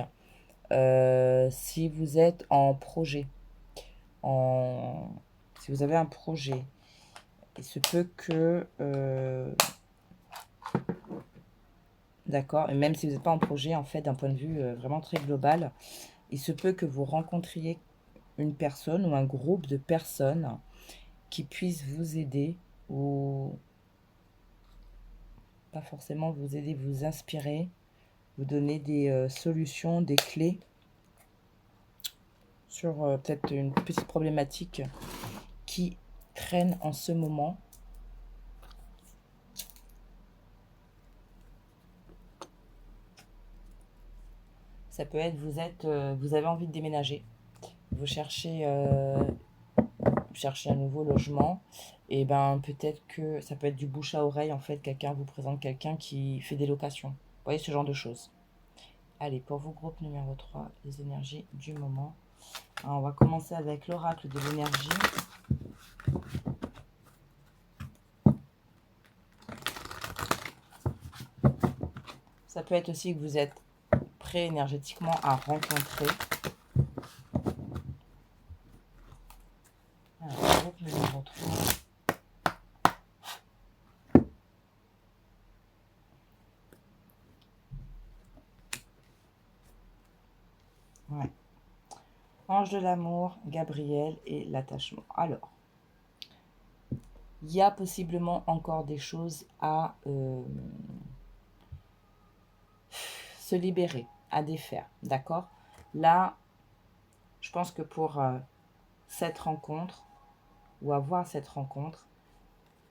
Si vous êtes en projet, si vous avez un projet, il se peut que... d'accord, et même si vous n'êtes pas en projet, en fait, d'un point de vue vraiment très global, il se peut que vous rencontriez une personne ou un groupe de personnes qui puissent vous aider ou pas forcément vous aider, vous inspirer, vous donner des solutions, des clés sur peut-être une petite problématique qui traîne en ce moment. Ça peut être, vous avez envie de déménager. Vous cherchez un nouveau logement. Et ben peut-être que ça peut être du bouche à oreille, en fait, quelqu'un vous présente quelqu'un qui fait des locations. Vous voyez, ce genre de choses. Allez, pour vous, groupe numéro 3, les énergies du moment. Alors, on va commencer avec l'oracle de l'énergie. Ça peut être aussi que vous êtes prêt énergétiquement à rencontrer. Alors, groupe numéro 3. Ouais. Ange de l'amour, Gabriel et l'attachement. Alors, il y a possiblement encore des choses à se libérer, à défaire, d'accord? Là, je pense que pour cette rencontre, ou avoir cette rencontre,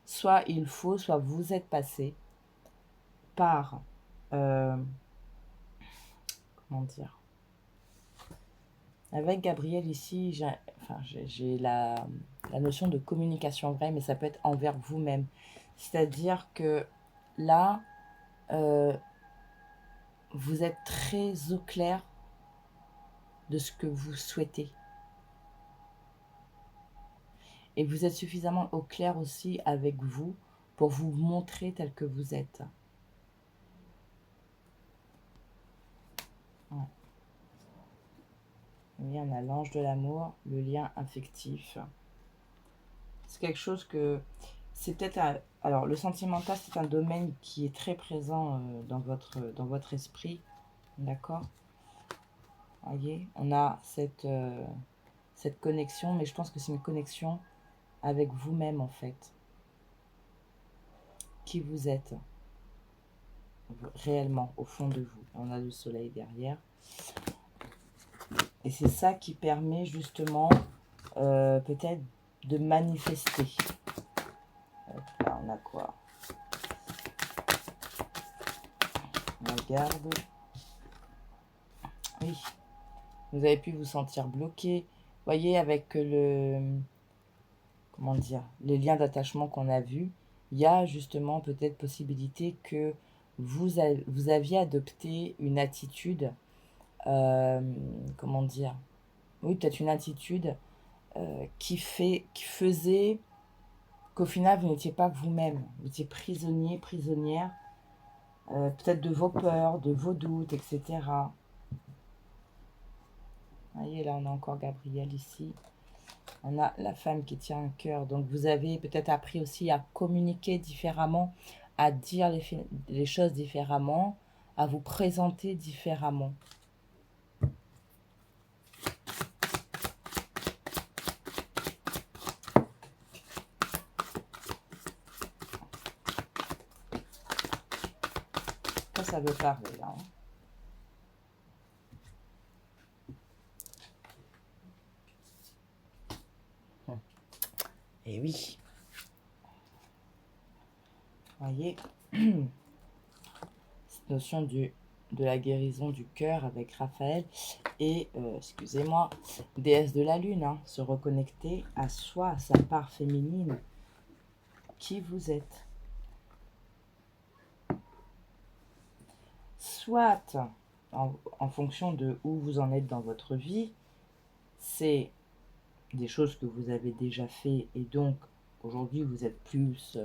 soit il faut, soit vous êtes passé par, comment dire, avec Gabriel ici, j'ai la notion de communication vraie, mais ça peut être envers vous-même. C'est-à-dire que là, vous êtes très au clair de ce que vous souhaitez. Et vous êtes suffisamment au clair aussi avec vous pour vous montrer tel que vous êtes. Ouais. Oui, on a l'ange de l'amour, le lien affectif. C'est quelque chose que... C'est peut-être... Alors, le sentimental, c'est un domaine qui est très présent dans votre esprit. D'accord? Voyez, on a cette connexion, mais je pense que c'est une connexion avec vous-même, en fait. Qui vous êtes réellement, au fond de vous. On a le soleil derrière. Et c'est ça qui permet justement peut-être de manifester. Là, on a quoi? On regarde. Oui. Vous avez pu vous sentir bloqué. Voyez, avec comment dire, les liens d'attachement qu'on a vus, il y a justement peut-être possibilité que vous aviez adopté une attitude, comment dire, oui, peut-être une attitude qui faisait qu'au final, vous n'étiez pas vous-même. Vous étiez prisonnier, prisonnière, peut-être de vos peurs, de vos doutes, etc. Vous voyez, là, on a encore Gabriel ici. On a la femme qui tient un cœur. Donc, vous avez peut-être appris aussi à communiquer différemment, à dire les choses différemment, à vous présenter différemment. Ça veut parler, là. Et oui. Voyez, cette notion de la guérison du cœur avec Raphaël et, excusez-moi, déesse de la lune, hein, se reconnecter à soi, à sa part féminine, qui vous êtes. Soit, en fonction de où vous en êtes dans votre vie, c'est des choses que vous avez déjà fait et donc aujourd'hui vous êtes plus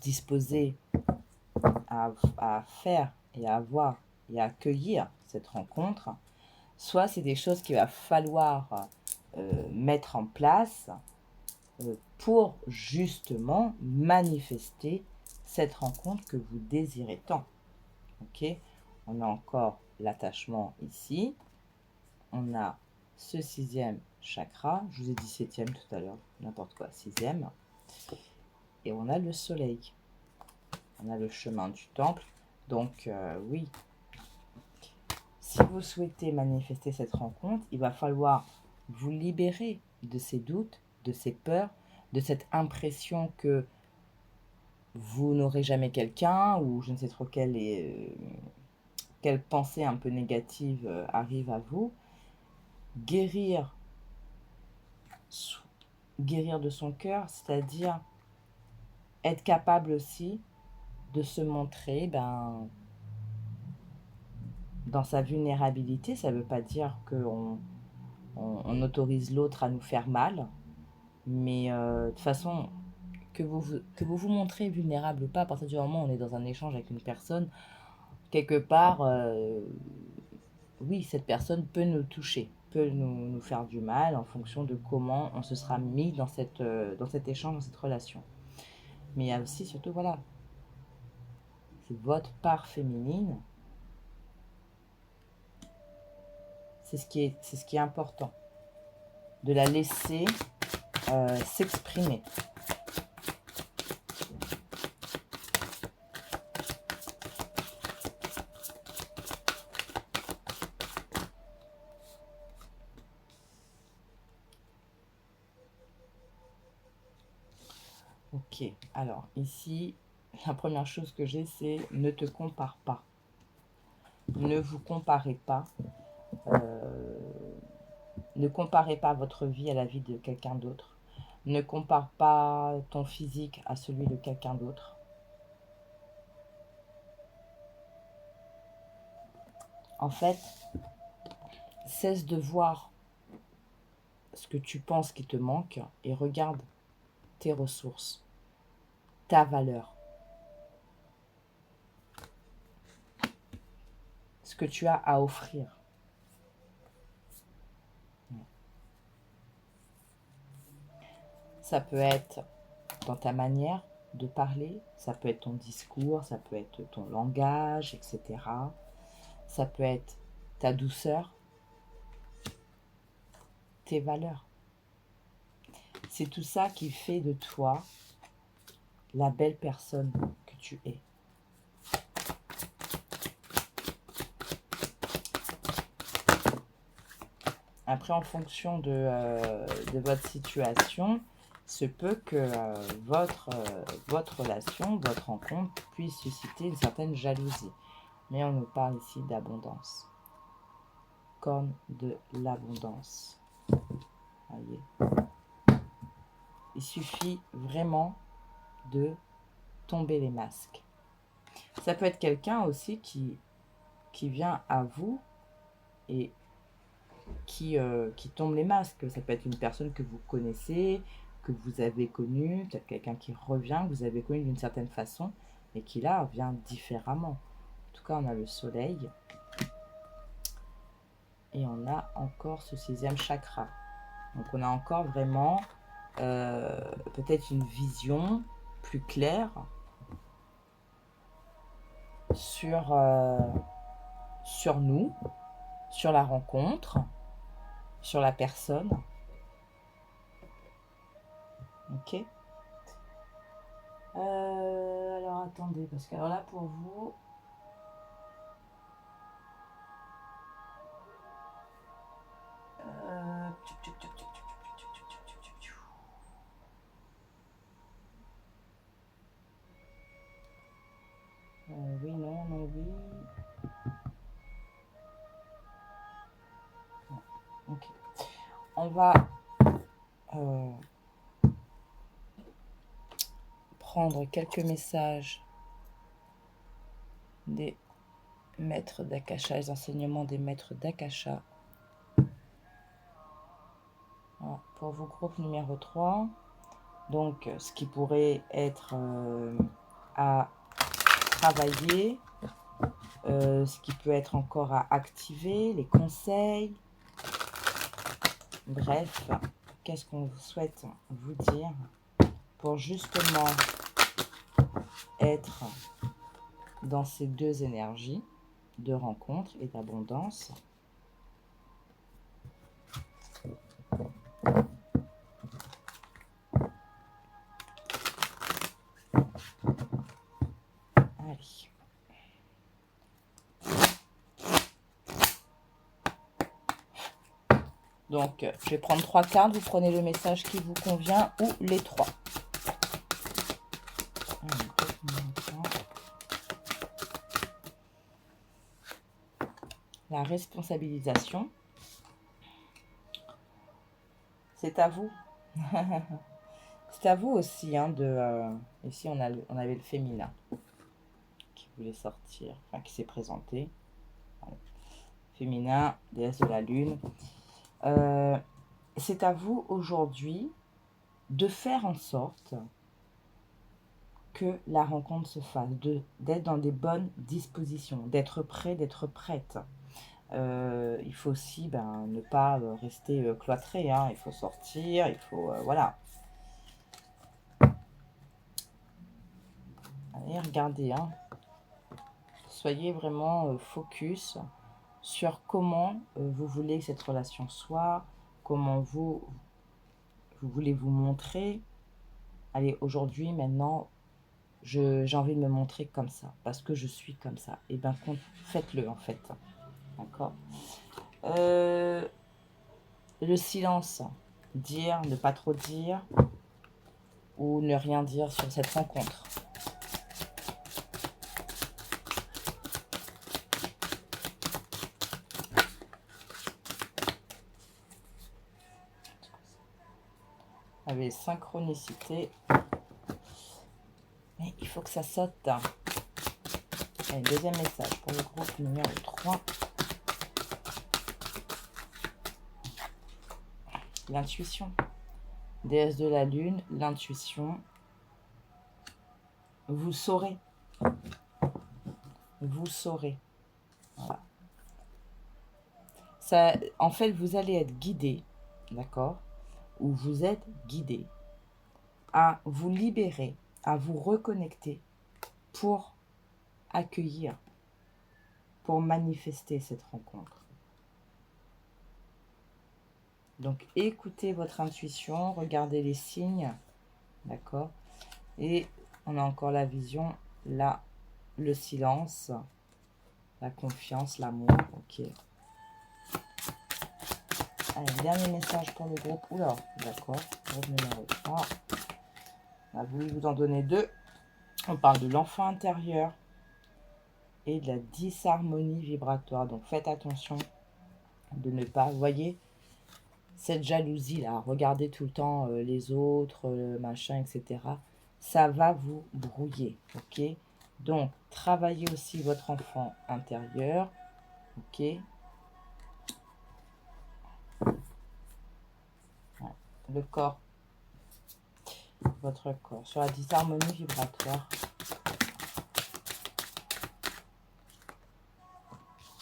disposé à faire et à avoir et à accueillir cette rencontre, soit c'est des choses qu'il va falloir mettre en place pour justement manifester cette rencontre que vous désirez tant. Ok, on a encore l'attachement ici, on a ce 6e chakra, je vous ai dit 7e tout à l'heure, n'importe quoi, 6e, et on a le soleil, on a le chemin du temple. Donc oui, si vous souhaitez manifester cette rencontre, il va falloir vous libérer de ces doutes, de ces peurs, de cette impression que vous n'aurez jamais quelqu'un, ou je ne sais trop quelle quelle pensée un peu négative arrive à vous. Guérir de son cœur, c'est-à-dire être capable aussi de se montrer dans sa vulnérabilité. Ça ne veut pas dire qu'on autorise l'autre à nous faire mal, mais de toute façon, que vous montrez vulnérable ou pas, à partir du moment où on est dans un échange avec une personne, quelque part, oui, cette personne peut nous toucher, peut nous faire du mal en fonction de comment on se sera mis dans cet échange, dans cette relation. Mais il y a aussi, surtout, voilà, c'est votre part féminine. C'est ce qui est important, de la laisser s'exprimer. Ok, alors ici, la première chose que j'ai, c'est ne te compare pas. Ne vous comparez pas. Ne comparez pas votre vie à la vie de quelqu'un d'autre. Ne compare pas ton physique à celui de quelqu'un d'autre. En fait, cesse de voir ce que tu penses qui te manque et regarde tes ressources, ta valeur, ce que tu as à offrir. Ça peut être dans ta manière de parler, ça peut être ton discours, ça peut être ton langage, etc. Ça peut être ta douceur, tes valeurs. C'est tout ça qui fait de toi la belle personne que tu es. Après, en fonction de votre situation, se peut que votre relation, votre rencontre puisse susciter une certaine jalousie. Mais on nous parle ici d'abondance. Comme de l'abondance. Voyez. Il suffit vraiment de tomber les masques. Ça peut être quelqu'un aussi qui vient à vous et qui tombe les masques. Ça peut être une personne que vous connaissez, que vous avez connue, peut-être quelqu'un qui revient, que vous avez connu d'une certaine façon, et qui là vient différemment. En tout cas, on a le soleil, et on a encore ce 6e chakra. Donc on a encore vraiment peut-être une vision plus claire sur nous, sur la rencontre, sur la personne. Ok. Alors attendez, parce que alors là pour vous, oui, non, non, oui. Non. Ok. On va prendre quelques messages des maîtres d'Akasha, les enseignements des maîtres d'Akasha. Voilà, pour vos groupes numéro 3. Donc, ce qui pourrait être à travailler, ce qui peut être encore à activer, les conseils. Bref, qu'est-ce qu'on souhaite vous dire pour justement être dans ces deux énergies de rencontre et d'abondance. Allez. Donc, je vais prendre 3 cartes. Vous prenez le message qui vous convient ou les 3. la responsabilisation. C'est à vous. C'est à vous aussi, hein, ici, on avait le féminin qui voulait sortir, enfin, qui s'est présenté. Voilà. Féminin, déesse de la lune. C'est à vous aujourd'hui de faire en sorte que la rencontre se fasse, d'être dans des bonnes dispositions, d'être prêt, d'être prête. Il faut aussi ne pas rester cloîtré, hein. Il faut sortir, il faut... voilà. Allez, regardez, hein. Soyez vraiment focus sur comment vous voulez que cette relation soit, comment vous voulez vous montrer. Allez, aujourd'hui, maintenant, j'ai envie de me montrer comme ça, parce que je suis comme ça. Et bien, faites-le, en fait. D'accord. Le silence, dire, ne pas trop dire, ou ne rien dire sur cette rencontre. Avec synchronicité. Mais il faut que ça saute. Allez, deuxième message pour le groupe numéro 3. L'intuition. Déesse de la lune, l'intuition. Vous saurez. Vous saurez. Voilà. Ça, en fait, vous allez être guidé, d'accord, ou vous êtes guidé à vous libérer, à vous reconnecter pour accueillir, pour manifester cette rencontre. Donc, écoutez votre intuition, regardez les signes, d'accord. Et on a encore la vision, là, le silence, la confiance, l'amour, ok. Allez, dernier message pour le groupe. Oula, d'accord, groupe numéro 3. Là, vous en donnez 2. On parle de l'enfant intérieur et de la disharmonie vibratoire. Donc, faites attention de ne pas, vous voyez, cette jalousie-là, regardez tout le temps les autres, machin, etc. Ça va vous brouiller, ok. Donc, travaillez aussi votre enfant intérieur, ok. Ouais. Le corps, votre corps, sur la disharmonie vibratoire.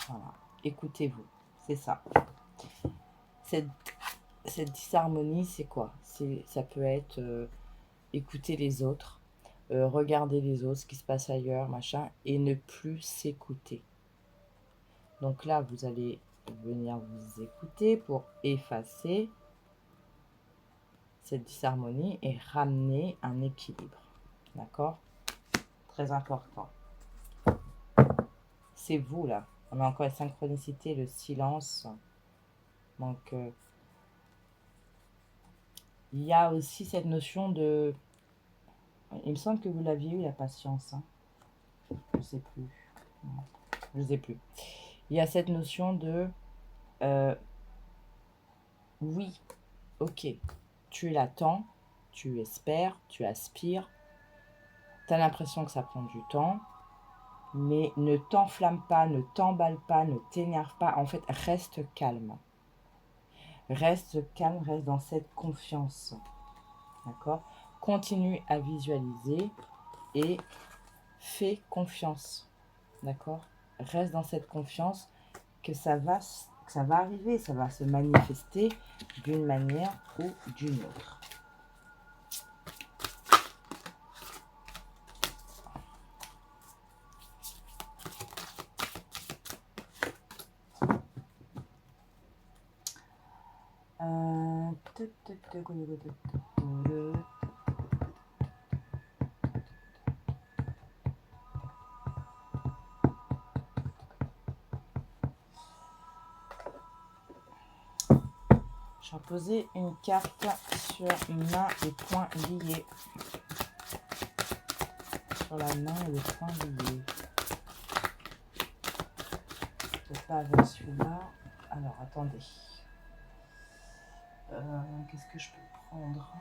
Voilà, écoutez-vous, c'est ça. Cette disharmonie, c'est quoi? Ça peut être écouter les autres, regarder les autres, ce qui se passe ailleurs, machin, et ne plus s'écouter. Donc là, vous allez venir vous écouter pour effacer cette disharmonie et ramener un équilibre. D'accord? Très important. C'est vous, là. On a encore la synchronicité, le silence. Donc, il y a aussi cette notion de... Il me semble que vous l'aviez eu, la patience. Hein. Je ne sais plus. Non, je ne sais plus. Il y a cette notion de... oui, ok, tu l'attends, tu espères, tu aspires. Tu as l'impression que ça prend du temps. Mais ne t'enflamme pas, ne t'emballe pas, ne t'énerve pas. En fait, reste calme. Reste calme, reste dans cette confiance. D'accord? Continue à visualiser et fais confiance. D'accord? Reste dans cette confiance que ça va arriver, ça va se manifester d'une manière ou d'une autre. Je vais poser une carte sur main et poings liés. Sur la main et le poing lié. Peut-être pas avec celui-là. Alors, attendez. Qu'est-ce que je peux prendre?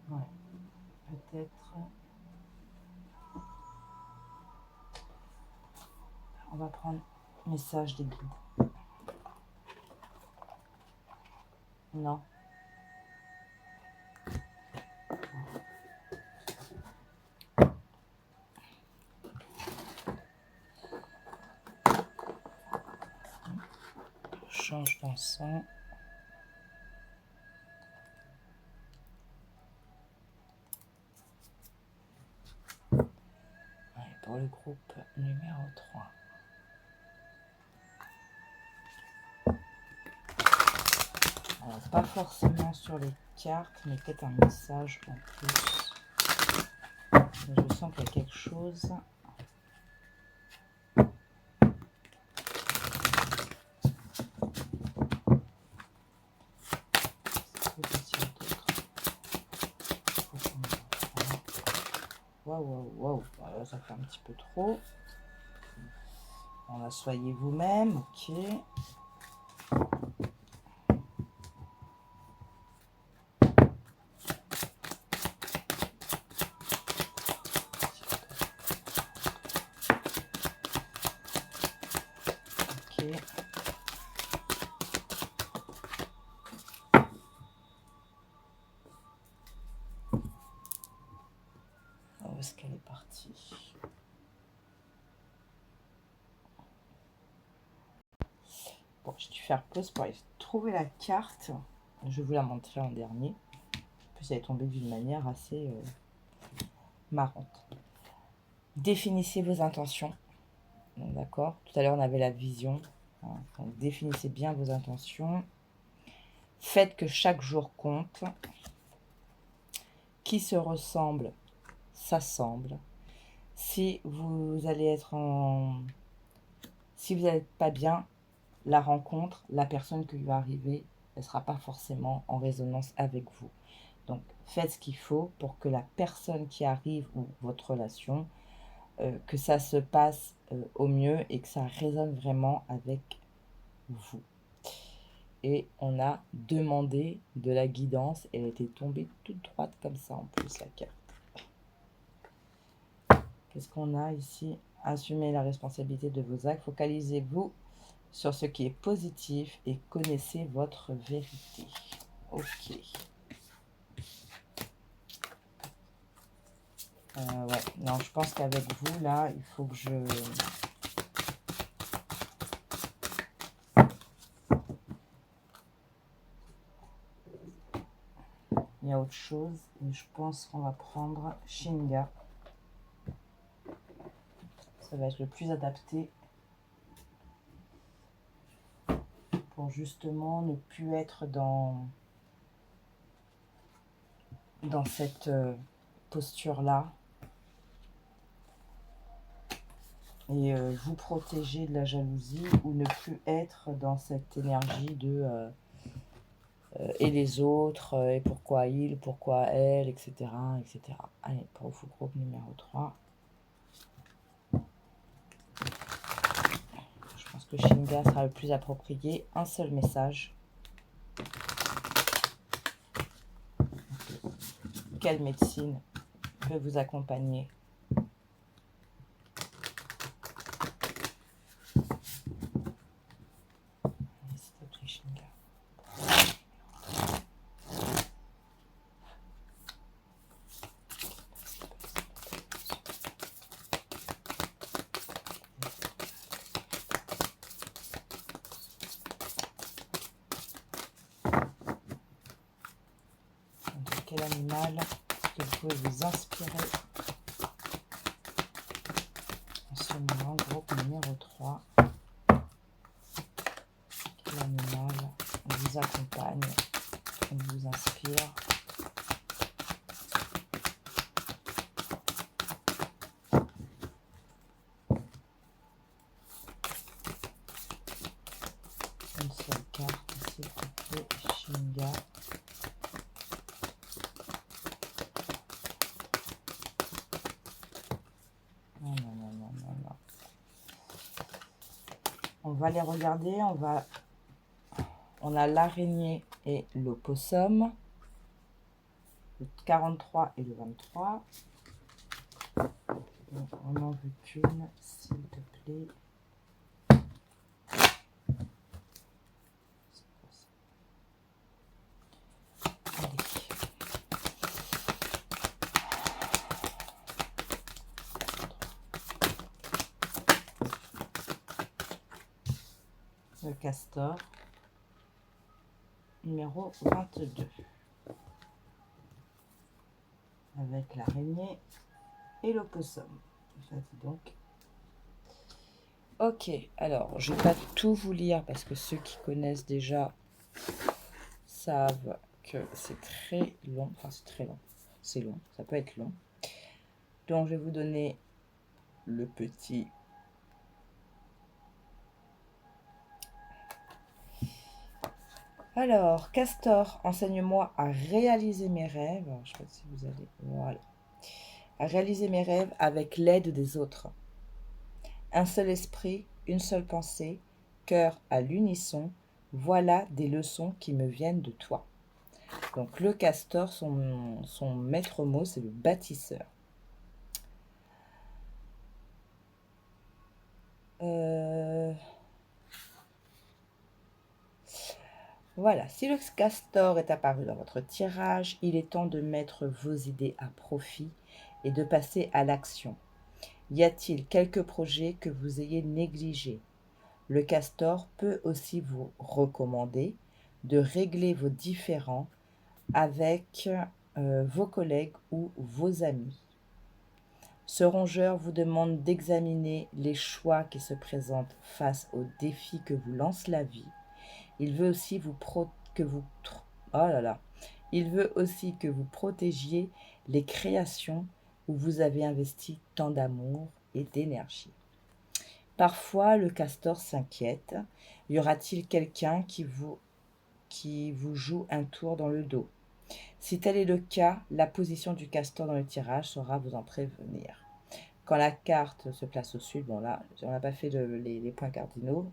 Ouais, peut-être. On va prendre message des guides. Non. Change d'encens. Pour le groupe numéro 3. Alors, pas forcément sur les cartes, mais peut-être un message en plus. Je sens qu'il y a quelque chose. Waouh, voilà, ça fait un petit peu trop. On va soyez vous-même, ok. Ok. Où est-ce qu'elle est partie? Bon, j'ai dû faire pause pour aller trouver la carte. Je vais vous la montrer en dernier. En plus, elle est tombée d'une manière assez marrante. Définissez vos intentions. D'accord. Tout à l'heure, on avait la vision. Donc, définissez bien vos intentions. Faites que chaque jour compte. Qui se ressemble, s'assemble. Si vous allez être si vous n'êtes pas bien, la rencontre, la personne qui va arriver, elle ne sera pas forcément en résonance avec vous. Donc, faites ce qu'il faut pour que la personne qui arrive ou votre relation, que ça se passe au mieux et que ça résonne vraiment avec vous. Et on a demandé de la guidance. Elle était tombée toute droite comme ça en plus, la carte. Qu'est-ce qu'on a ici? Assumez la responsabilité de vos actes. Focalisez-vous sur ce qui est positif et connaissez votre vérité. Ok. Ouais, non, je pense qu'avec vous, là, il faut que je... Il y a autre chose. Et je pense qu'on va prendre Shinga. Ça va être le plus adapté pour justement ne plus être dans cette posture-là. Et vous protéger de la jalousie ou ne plus être dans cette énergie de et les autres, et pourquoi il, pourquoi elle, etc. etc. Allez, pour le groupe numéro 3. Je pense que Shinga sera le plus approprié. Un seul message. Quelle médecine peut vous accompagner? S'il te plaît, Shinga. Quel animal que vous pouvez vous inspirer en ce moment? Groupe numéro 3. Quel animal vous accompagne, vous inspire? Une seule carte, s'il vous plaît, Shinga. On va les regarder. On a l'araignée et l'opossum. Le 43 et le 23. Donc, on n'en veut qu'une, s'il te plaît. Allez. Le castor, numéro 22. Avec l'araignée et l'opossum. Ça dit donc. Ok, alors je ne vais pas tout vous lire parce que ceux qui connaissent déjà savent que c'est très long. Enfin, c'est très long. C'est long, ça peut être long. Donc, je vais vous donner le petit. Alors, Castor, enseigne-moi à réaliser mes rêves. Alors, je ne sais pas si vous allez. Voilà. À réaliser mes rêves avec l'aide des autres. Un seul esprit, une seule pensée, cœur à l'unisson, voilà des leçons qui me viennent de toi. Donc le castor, son maître mot, c'est le bâtisseur. Voilà, si le castor est apparu dans votre tirage, il est temps de mettre vos idées à profit et de passer à l'action. Y a-t-il quelques projets que vous ayez négligés? Le castor peut aussi vous recommander de régler vos différends avec vos collègues ou vos amis. Ce rongeur vous demande d'examiner les choix qui se présentent face aux défis que vous lance la vie. Il veut aussi Il veut aussi que vous protégiez les créations où vous avez investi tant d'amour et d'énergie. Parfois, le castor s'inquiète. Y aura-t-il quelqu'un qui vous joue un tour dans le dos? Si tel est le cas, la position du castor dans le tirage saura vous en prévenir. Quand la carte se place au sud, bon là, on n'a pas fait les points cardinaux,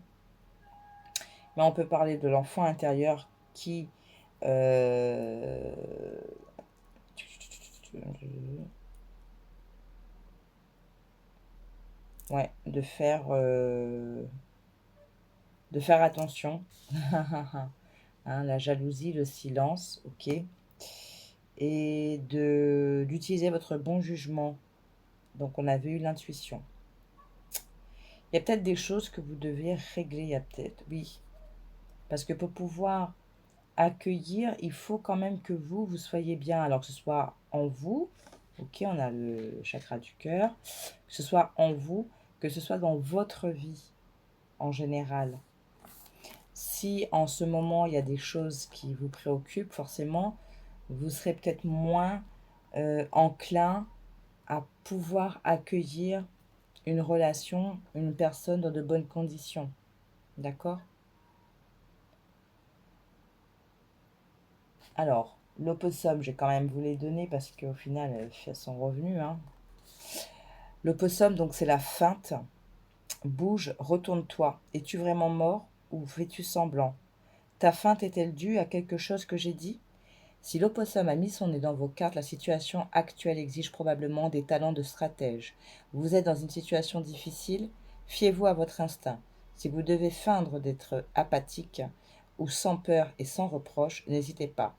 mais on peut parler de l'enfant intérieur qui ouais, de faire attention. Hein, la jalousie, le silence, ok. Et d'utiliser votre bon jugement. Donc on avait eu l'intuition. Il y a peut-être des choses que vous devez régler, il y a peut-être, oui. Parce que pour pouvoir accueillir, il faut quand même que vous soyez bien. Alors que ce soit en vous, ok, on a le chakra du cœur, que ce soit en vous, que ce soit dans votre vie en général. Si en ce moment, il y a des choses qui vous préoccupent, forcément, vous serez peut-être moins enclin à pouvoir accueillir une relation, une personne dans de bonnes conditions. D'accord? Alors, l'opossum, j'ai quand même vous les donner parce qu'au final, elles sont revenues. Hein. L'opossum, donc c'est la feinte. Bouge, retourne-toi. Es-tu vraiment mort ou fais-tu semblant? Ta feinte est-elle due à quelque chose que j'ai dit? Si l'opossum a mis son nez dans vos cartes, la situation actuelle exige probablement des talents de stratège. Vous êtes dans une situation difficile, fiez-vous à votre instinct. Si vous devez feindre d'être apathique ou sans peur et sans reproche, n'hésitez pas.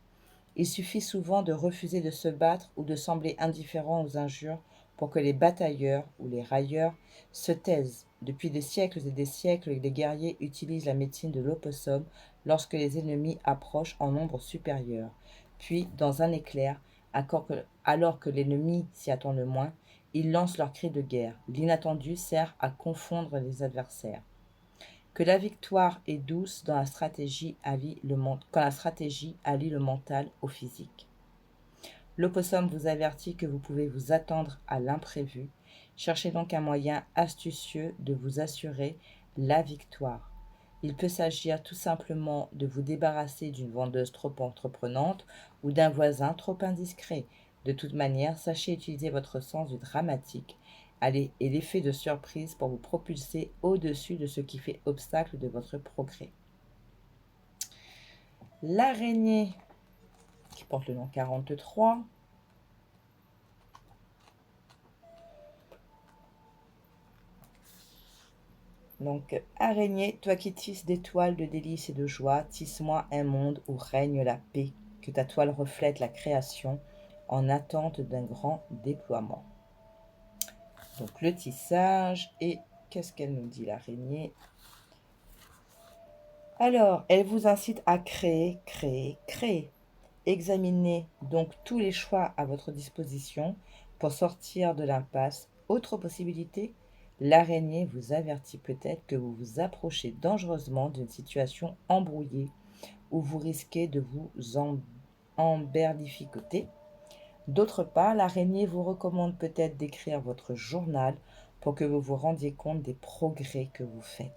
Il suffit souvent de refuser de se battre ou de sembler indifférent aux injures pour que les batailleurs ou les railleurs se taisent. Depuis des siècles et des siècles, les guerriers utilisent la médecine de l'opossum lorsque les ennemis approchent en nombre supérieur. Puis, dans un éclair, alors que l'ennemi s'y attend le moins, ils lancent leur cri de guerre. L'inattendu sert à confondre les adversaires. Que la victoire est douce quand la stratégie allie le mental au physique. L'opossum vous avertit que vous pouvez vous attendre à l'imprévu. Cherchez donc un moyen astucieux de vous assurer la victoire. Il peut s'agir tout simplement de vous débarrasser d'une vendeuse trop entreprenante ou d'un voisin trop indiscret. De toute manière, sachez utiliser votre sens du dramatique Allez, et l'effet de surprise pour vous propulser au-dessus de ce qui fait obstacle de votre progrès. L'araignée, qui porte le nom 43. Donc, araignée, toi qui tisses des toiles de délices et de joie, tisse-moi un monde où règne la paix, que ta toile reflète la création en attente d'un grand déploiement. Donc, le tissage, et qu'est-ce qu'elle nous dit, l'araignée? Alors, elle vous incite à créer, créer, créer. Examinez donc tous les choix à votre disposition pour sortir de l'impasse. Autre possibilité, l'araignée vous avertit peut-être que vous vous approchez dangereusement d'une situation embrouillée où vous risquez de vous emberlificoter. D'autre part, l'araignée vous recommande peut-être d'écrire votre journal pour que vous vous rendiez compte des progrès que vous faites.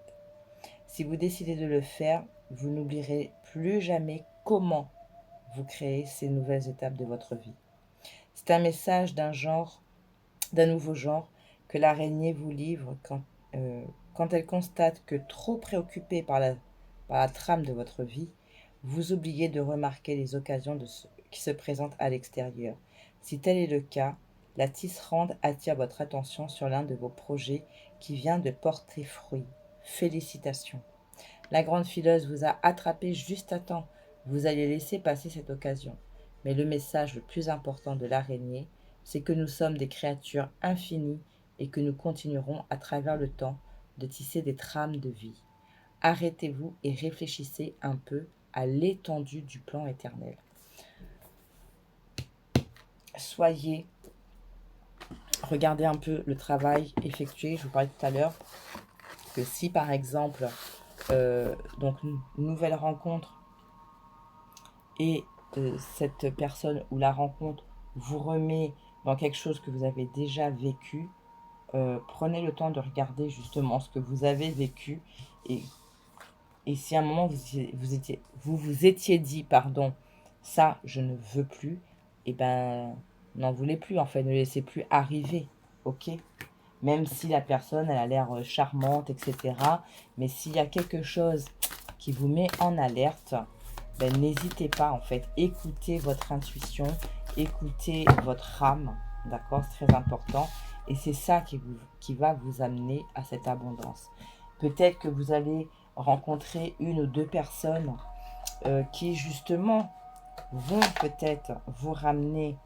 Si vous décidez de le faire, vous n'oublierez plus jamais comment vous créez ces nouvelles étapes de votre vie. C'est un message d'un nouveau genre que l'araignée vous livre quand elle constate que trop préoccupé par la trame de votre vie, vous oubliez de remarquer les occasions qui se présentent à l'extérieur. Si tel est le cas, la tisserande attire votre attention sur l'un de vos projets qui vient de porter fruit. Félicitations. La grande fileuse vous a attrapé juste à temps. Vous allez laisser passer cette occasion. Mais le message le plus important de l'araignée, c'est que nous sommes des créatures infinies et que nous continuerons à travers le temps de tisser des trames de vie. Arrêtez-vous et réfléchissez un peu à l'étendue du plan éternel. Regardez un peu le travail effectué. Je vous parlais tout à l'heure que si par exemple, donc une nouvelle rencontre et cette personne ou la rencontre vous remet dans quelque chose que vous avez déjà vécu, prenez le temps de regarder justement ce que vous avez vécu et si à un moment vous vous étiez dit, pardon, ça je ne veux plus, et ben n'en voulez plus en fait, ne laissez plus arriver, ok? Même si la personne elle a l'air charmante, etc. Mais s'il y a quelque chose qui vous met en alerte, ben, n'hésitez pas en fait, écoutez votre intuition, écoutez votre âme, d'accord, c'est très important, et c'est ça qui va vous amener à cette abondance. Peut-être que vous allez rencontrer une ou deux personnes qui justement vont peut-être vous ramener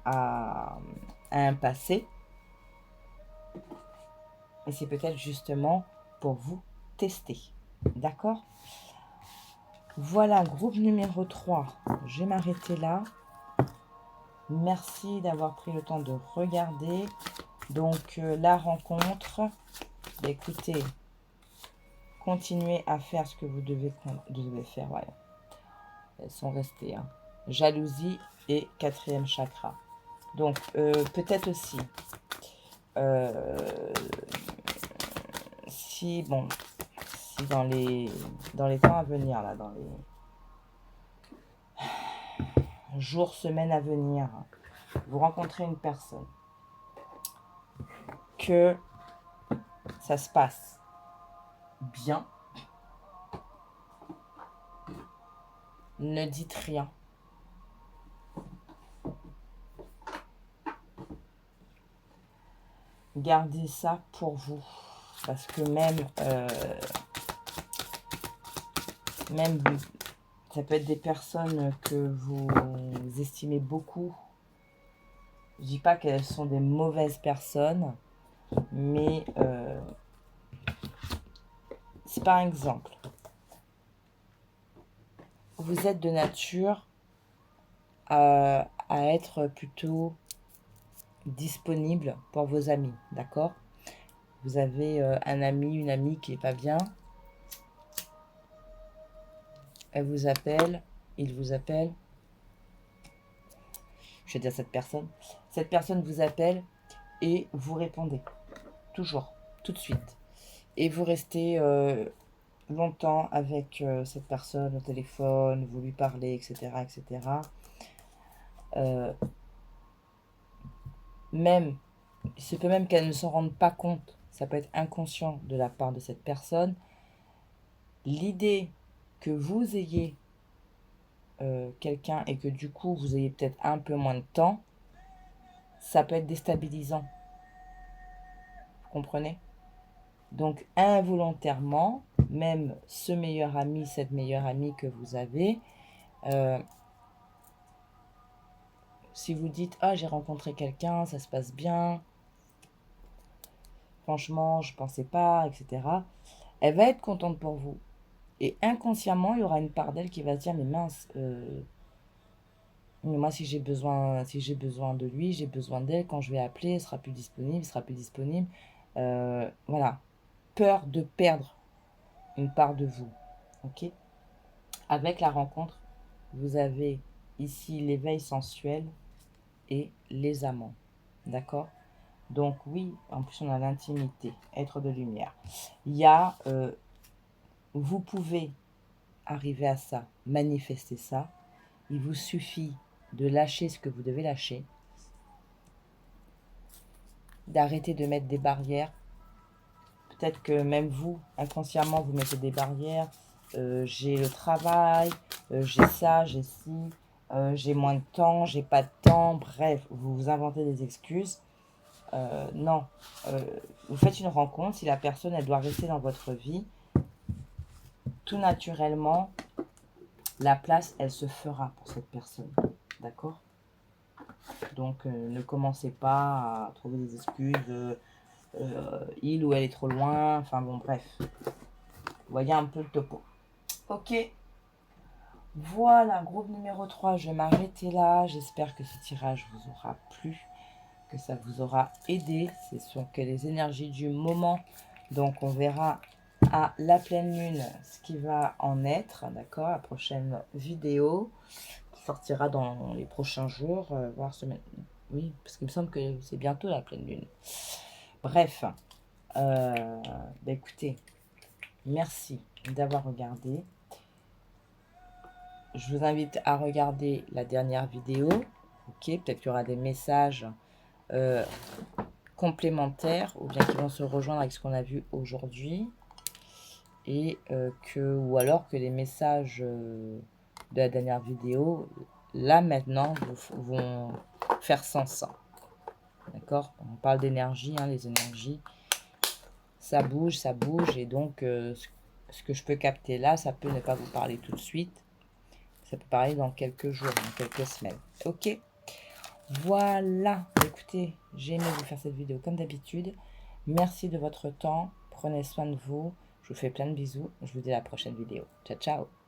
à un passé, et c'est peut-être justement pour vous tester, d'accord? Voilà, groupe numéro 3. Je vais m'arrêter là. Merci d'avoir pris le temps de regarder. Donc, la rencontre. Écoutez, continuez à faire ce que vous devez faire. Voilà. Elles sont restées. Hein. Jalousie et 4e chakra. Donc, peut-être aussi, si dans les temps à venir, là, dans les jours, semaines à venir, vous rencontrez une personne, que ça se passe bien, ne dites rien. Gardez ça pour vous. Parce que même ça peut être des personnes que vous estimez beaucoup. Je dis pas qu'elles sont des mauvaises personnes, mais si par exemple, vous êtes de nature à être plutôt disponible pour vos amis, d'accord? Vous avez un ami, une amie qui n'est pas bien. Elle vous appelle, il vous appelle. Je vais dire cette personne. Cette personne vous appelle et vous répondez. Toujours, tout de suite. Et vous restez longtemps avec cette personne au téléphone, vous lui parlez, etc. etc. Même il se peut même qu'elle ne s'en rende pas compte. Ça peut être inconscient de la part de cette personne. L'idée que vous ayez quelqu'un et que du coup, vous ayez peut-être un peu moins de temps, ça peut être déstabilisant. Vous comprenez? Donc, involontairement, même ce meilleur ami, cette meilleure amie que vous avez, si vous dites « Ah, j'ai rencontré quelqu'un, ça se passe bien, franchement, je pensais pas, etc. » Elle va être contente pour vous. Et inconsciemment, il y aura une part d'elle qui va se dire « Mais mince, moi, si j'ai besoin de lui, j'ai besoin d'elle, quand je vais appeler, elle sera plus disponible, il sera plus disponible. » Voilà. Peur de perdre une part de vous. Ok? Avec la rencontre, vous avez ici l'éveil sensuel et les amants. D'accord? Donc oui, en plus on a l'intimité, être de lumière. Il y a, vous pouvez arriver à ça, manifester ça. Il vous suffit de lâcher ce que vous devez lâcher, d'arrêter de mettre des barrières. Peut-être que même vous, inconsciemment, vous mettez des barrières. J'ai le travail, j'ai ça, j'ai ci, j'ai moins de temps, j'ai pas de temps. Bref, vous vous inventez des excuses. Non, vous faites une rencontre. Si la personne, elle doit rester dans votre vie, tout naturellement, la place, elle se fera pour cette personne. D'accord? Donc, ne commencez pas à trouver des excuses. Il ou elle est trop loin. Enfin bon, bref. Vous voyez un peu le topo. Ok. Voilà, groupe numéro 3. Je vais m'arrêter là. J'espère que ce tirage vous aura plu, que ça vous aura aidé. Ce sont que les énergies du moment. Donc, on verra à la pleine lune ce qui va en être. D'accord? La prochaine vidéo qui sortira dans les prochains jours, voire semaine. Oui, parce qu'il me semble que c'est bientôt la pleine lune. Bref, écoutez, merci d'avoir regardé. Je vous invite à regarder la dernière vidéo. Ok, peut-être qu'il y aura des messages complémentaires ou bien qui vont se rejoindre avec ce qu'on a vu aujourd'hui. Et ou alors que les messages de la dernière vidéo, là maintenant, vont faire sens. D'accord? On parle d'énergie, hein, les énergies. Ça bouge, et donc ce que je peux capter là, ça peut ne pas vous parler tout de suite. Ça peut parler dans quelques jours, dans quelques semaines. Ok? Voilà. Écoutez, j'ai aimé vous faire cette vidéo comme d'habitude. Merci de votre temps. Prenez soin de vous. Je vous fais plein de bisous. Je vous dis à la prochaine vidéo. Ciao, ciao.